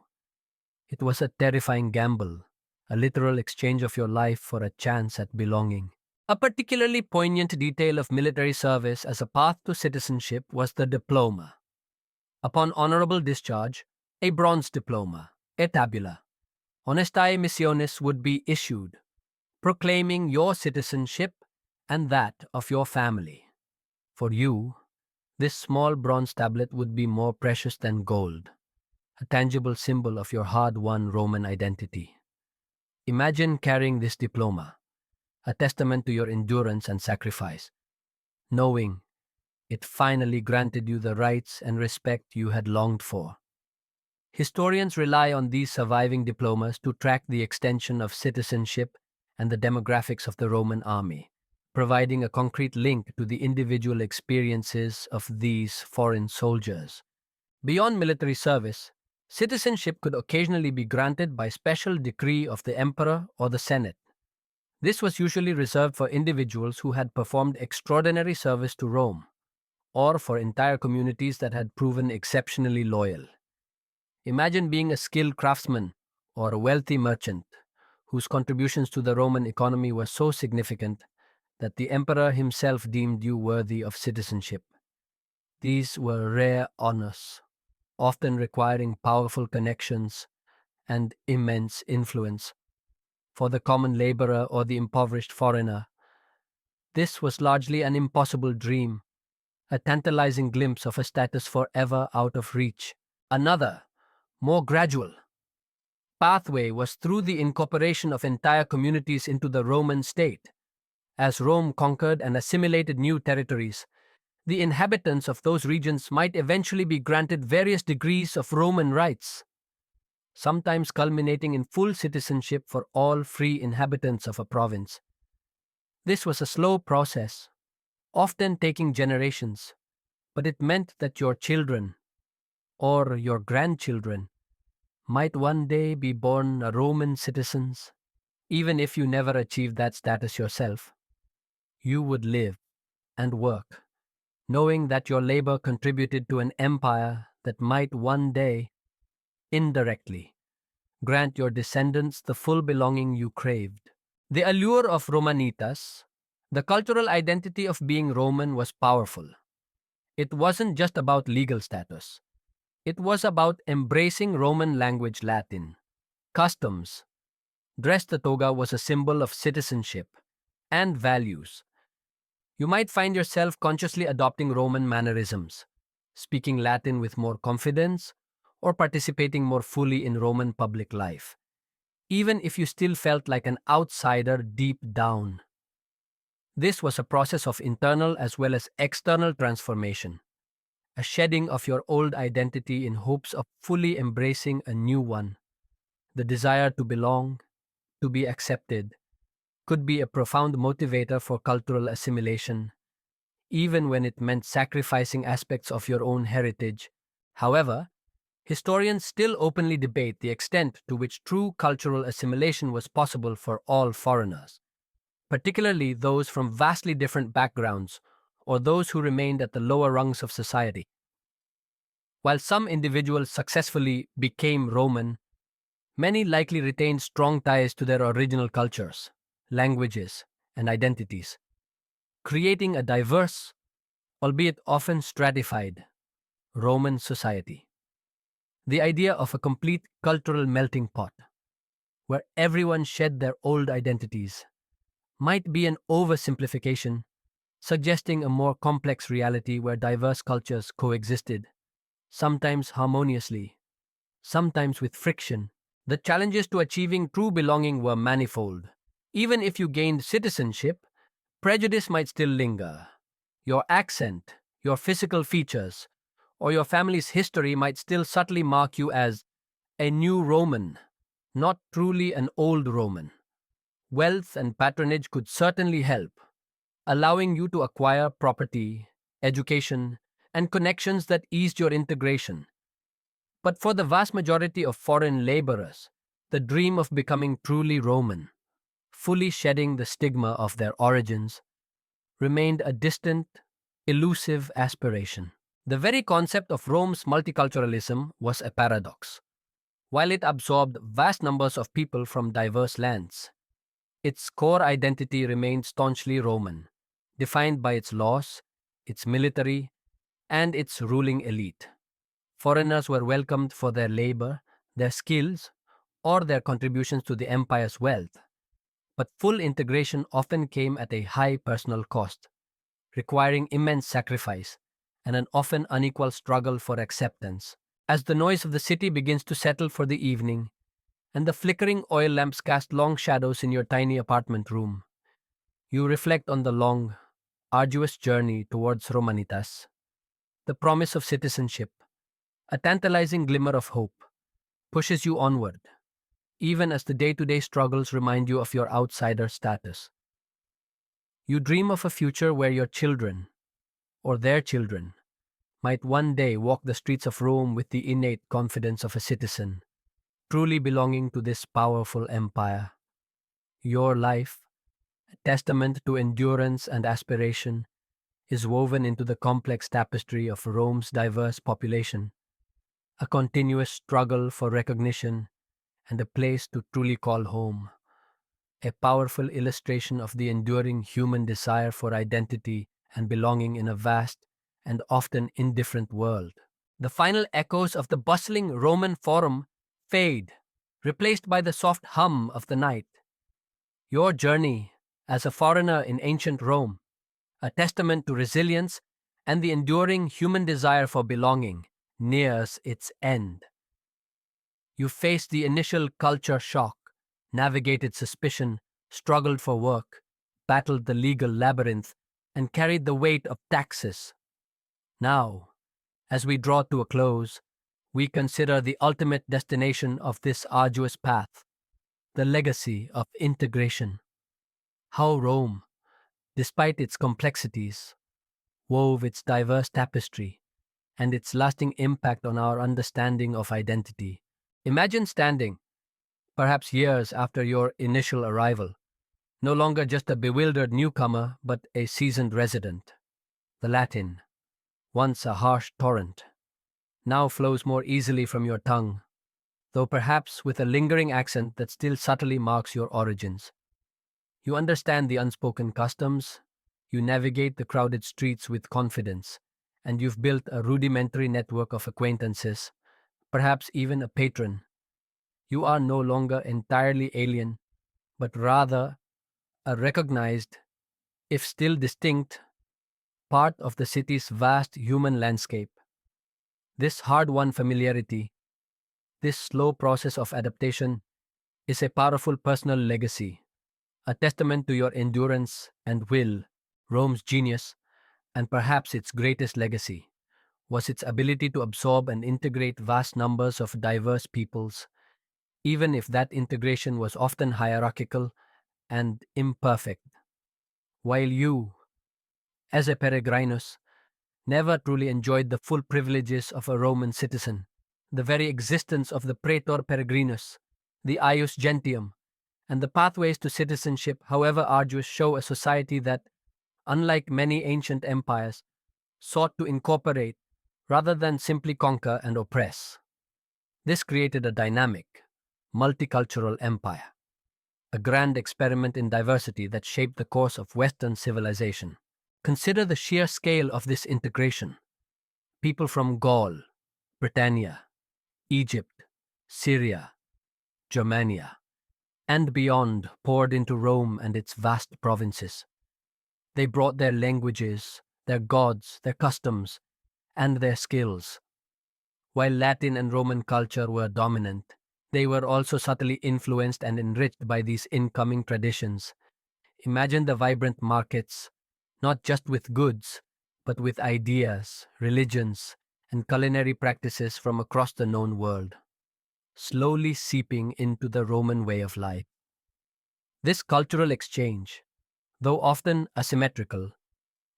It was a terrifying gamble, a literal exchange of your life for a chance at belonging. A particularly poignant detail of military service as a path to citizenship was the diploma. Upon honorable discharge, a bronze diploma, a tabula, honestae missionis would be issued, proclaiming your citizenship and that of your family. For you, this small bronze tablet would be more precious than gold, a tangible symbol of your hard-won Roman identity. Imagine carrying this diploma, a testament to your endurance and sacrifice, knowing it finally granted you the rights and respect you had longed for. Historians rely on these surviving diplomas to track the extension of citizenship and the demographics of the Roman army, providing a concrete link to the individual experiences of these foreign soldiers. Beyond military service, citizenship could occasionally be granted by special decree of the emperor or the senate. This was usually reserved for individuals who had performed extraordinary service to Rome, or for entire communities that had proven exceptionally loyal. Imagine being a skilled craftsman or a wealthy merchant whose contributions to the Roman economy were so significant that the emperor himself deemed you worthy of citizenship. These were rare honors, often requiring powerful connections and immense influence. For the common laborer or the impoverished foreigner, this was largely an impossible dream, a tantalizing glimpse of a status forever out of reach. Another, more gradual, pathway was through the incorporation of entire communities into the Roman state. As Rome conquered and assimilated new territories, the inhabitants of those regions might eventually be granted various degrees of Roman rights, sometimes culminating in full citizenship for all free inhabitants of a province. This was a slow process, often taking generations, but it meant that your children, or your grandchildren, might one day be born Roman citizens. Even if you never achieved that status yourself, you would live and work, knowing that your labor contributed to an empire that might one day, indirectly, grant your descendants the full belonging you craved. The allure of Romanitas, the cultural identity of being Roman, was powerful. It wasn't just about legal status. It was about embracing Roman language Latin, customs. Dress the toga was a symbol of citizenship and values. You might find yourself consciously adopting Roman mannerisms, speaking Latin with more confidence, or participating more fully in Roman public life, even if you still felt like an outsider deep down. This was a process of internal as well as external transformation, a shedding of your old identity in hopes of fully embracing a new one. The desire to belong, to be accepted, could be a profound motivator for cultural assimilation, even when it meant sacrificing aspects of your own heritage. However, historians still openly debate the extent to which true cultural assimilation was possible for all foreigners, particularly those from vastly different backgrounds or those who remained at the lower rungs of society. While some individuals successfully became Roman, many likely retained strong ties to their original cultures, languages, and identities, creating a diverse, albeit often stratified, Roman society. The idea of a complete cultural melting pot, where everyone shed their old identities, might be an oversimplification, suggesting a more complex reality where diverse cultures coexisted, sometimes harmoniously, sometimes with friction. The challenges to achieving true belonging were manifold. Even if you gained citizenship, prejudice might still linger. Your accent, your physical features, or your family's history might still subtly mark you as a new Roman, not truly an old Roman. Wealth and patronage could certainly help, allowing you to acquire property, education, and connections that eased your integration. But for the vast majority of foreign laborers, the dream of becoming truly Roman, fully shedding the stigma of their origins, remained a distant, elusive aspiration. The very concept of Rome's multiculturalism was a paradox. While it absorbed vast numbers of people from diverse lands, its core identity remained staunchly Roman, defined by its laws, its military, and its ruling elite. Foreigners were welcomed for their labor, their skills, or their contributions to the empire's wealth, but full integration often came at a high personal cost, requiring immense sacrifice and an often unequal struggle for acceptance. As the noise of the city begins to settle for the evening, and the flickering oil lamps cast long shadows in your tiny apartment room, you reflect on the long, arduous journey towards Romanitas, the promise of citizenship, a tantalizing glimmer of hope, pushes you onward, even as the day-to-day struggles remind you of your outsider status. You dream of a future where your children, or their children, might one day walk the streets of Rome with the innate confidence of a citizen, truly belonging to this powerful empire. Your life, a testament to endurance and aspiration, is woven into the complex tapestry of Rome's diverse population, a continuous struggle for recognition and a place to truly call home, a powerful illustration of the enduring human desire for identity and belonging in a vast and often indifferent world. The final echoes of the bustling Roman forum fade, replaced by the soft hum of the night. Your journey as a foreigner in ancient Rome, a testament to resilience and the enduring human desire for belonging, nears its end. You faced the initial culture shock, navigated suspicion, struggled for work, battled the legal labyrinth, and carried the weight of taxes. Now, as we draw to a close, we consider the ultimate destination of this arduous path, the legacy of integration. How Rome, despite its complexities, wove its diverse tapestry and its lasting impact on our understanding of identity. Imagine standing, perhaps years after your initial arrival, no longer just a bewildered newcomer, but a seasoned resident. The Latin, once a harsh torrent, now flows more easily from your tongue, though perhaps with a lingering accent that still subtly marks your origins. You understand the unspoken customs, you navigate the crowded streets with confidence, and you've built a rudimentary network of acquaintances, perhaps even a patron. You are no longer entirely alien, but rather a recognized, if still distinct, part of the city's vast human landscape. This hard-won familiarity, this slow process of adaptation, is a powerful personal legacy, a testament to your endurance and will. Rome's genius, and perhaps its greatest legacy, was its ability to absorb and integrate vast numbers of diverse peoples, even if that integration was often hierarchical and imperfect. While you, as a peregrinus, never truly enjoyed the full privileges of a Roman citizen, the very existence of the praetor peregrinus, the ius gentium, and the pathways to citizenship, however arduous, show a society that, unlike many ancient empires, sought to incorporate rather than simply conquer and oppress. This created a dynamic, multicultural empire, a grand experiment in diversity that shaped the course of Western civilization. Consider the sheer scale of this integration. People from Gaul, Britannia, Egypt, Syria, Germania, and beyond poured into Rome and its vast provinces. They brought their languages, their gods, their customs, and their skills. While Latin and Roman culture were dominant, they were also subtly influenced and enriched by these incoming traditions. Imagine the vibrant markets, not just with goods, but with ideas, religions, and culinary practices from across the known world, slowly seeping into the Roman way of life. This cultural exchange, though often asymmetrical,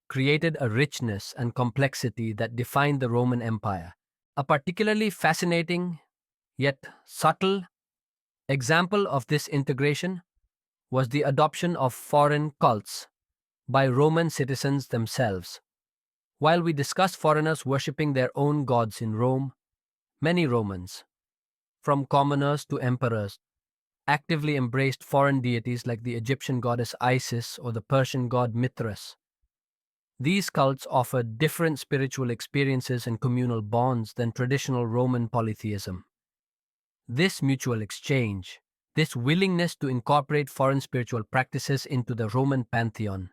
created a richness and complexity that defined the Roman Empire. A particularly fascinating, yet subtle, example of this integration was the adoption of foreign cults by Roman citizens themselves. While we discuss foreigners worshipping their own gods in Rome, many Romans, from commoners to emperors, actively embraced foreign deities like the Egyptian goddess Isis or the Persian god Mithras. These cults offered different spiritual experiences and communal bonds than traditional Roman polytheism. This mutual exchange, this willingness to incorporate foreign spiritual practices into the Roman pantheon,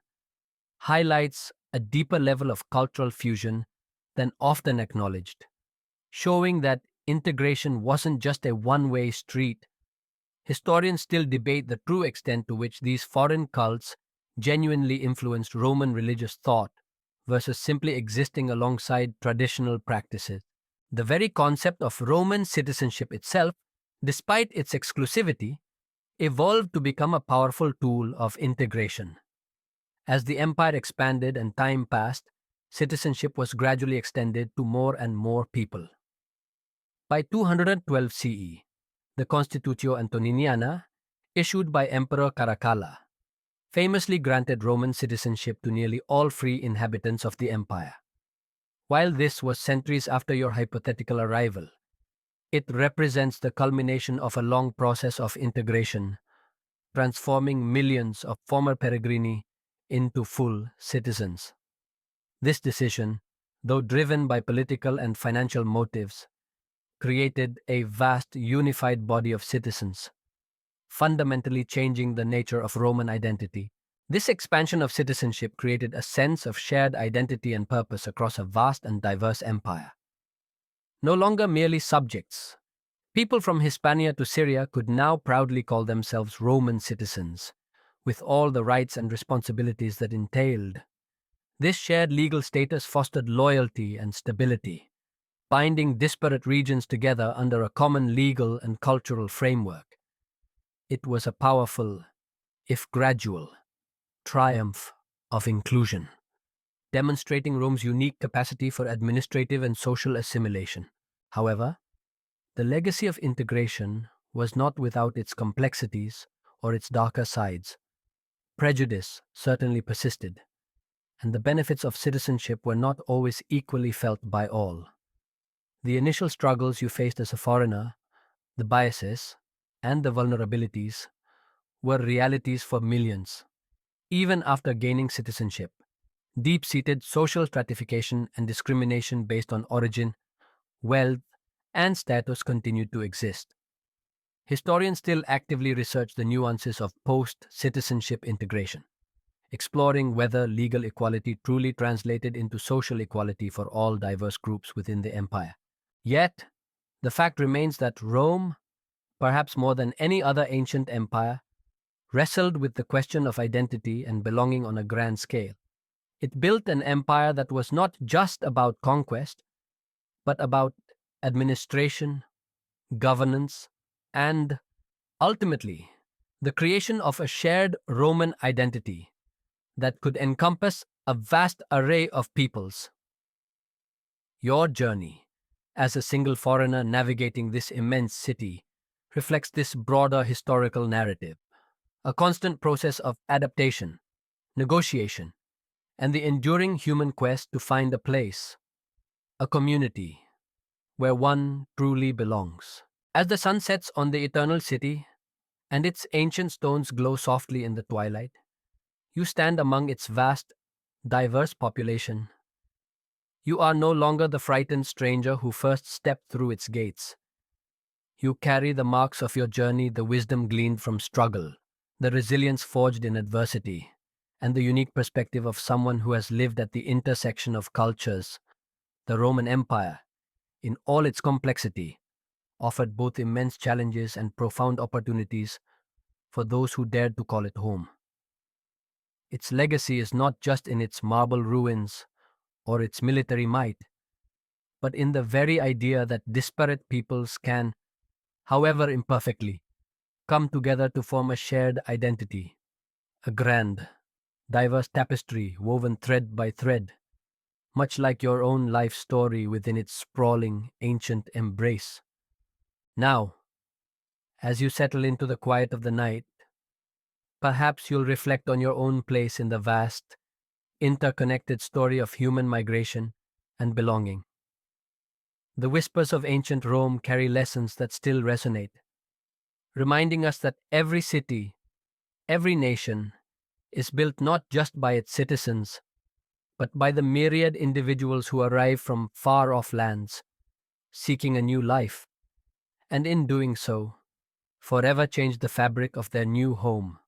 highlights a deeper level of cultural fusion than often acknowledged, showing that integration wasn't just a one-way street. Historians still debate the true extent to which these foreign cults genuinely influenced Roman religious thought versus simply existing alongside traditional practices. The very concept of Roman citizenship itself, despite its exclusivity, evolved to become a powerful tool of integration. As the empire expanded and time passed, citizenship was gradually extended to more and more people. By 212 CE, the Constitutio Antoniniana, issued by Emperor Caracalla, famously granted Roman citizenship to nearly all free inhabitants of the empire. While this was centuries after your hypothetical arrival, it represents the culmination of a long process of integration, transforming millions of former peregrini into full citizens. This decision, though driven by political and financial motives, created a vast unified body of citizens, fundamentally changing the nature of Roman identity. This expansion of citizenship created a sense of shared identity and purpose across a vast and diverse empire. No longer merely subjects, people from Hispania to Syria could now proudly call themselves Roman citizens, with all the rights and responsibilities that entailed. This shared legal status fostered loyalty and stability, binding disparate regions together under a common legal and cultural framework. It was a powerful, if gradual, triumph of inclusion, demonstrating Rome's unique capacity for administrative and social assimilation. However, the legacy of integration was not without its complexities or its darker sides. Prejudice certainly persisted, and the benefits of citizenship were not always equally felt by all. The initial struggles you faced as a foreigner, the biases, and the vulnerabilities were realities for millions. Even after gaining citizenship, deep-seated social stratification and discrimination based on origin, wealth, and status continued to exist. Historians still actively research the nuances of post-citizenship integration, exploring whether legal equality truly translated into social equality for all diverse groups within the empire. Yet, the fact remains that Rome, perhaps more than any other ancient empire, wrestled with the question of identity and belonging on a grand scale. It built an empire that was not just about conquest, but about administration, governance, and, ultimately, the creation of a shared Roman identity that could encompass a vast array of peoples. Your journey, as a single foreigner navigating this immense city, reflects this broader historical narrative, a constant process of adaptation, negotiation, and the enduring human quest to find a place, a community, where one truly belongs. As the sun sets on the eternal city and its ancient stones glow softly in the twilight, you stand among its vast, diverse population. You are no longer the frightened stranger who first stepped through its gates. You carry the marks of your journey, the wisdom gleaned from struggle, the resilience forged in adversity, and the unique perspective of someone who has lived at the intersection of cultures. The Roman Empire, in all its complexity, offered both immense challenges and profound opportunities for those who dared to call it home. Its legacy is not just in its marble ruins or its military might, but in the very idea that disparate peoples can, however imperfectly, come together to form a shared identity, a grand, diverse tapestry woven thread by thread, much like your own life story within its sprawling, ancient embrace. Now, as you settle into the quiet of the night, perhaps you'll reflect on your own place in the vast, interconnected story of human migration and belonging. The whispers of ancient Rome carry lessons that still resonate, reminding us that every city, every nation, is built not just by its citizens, but by the myriad individuals who arrive from far off lands, seeking a new life, and in doing so, forever change the fabric of their new home.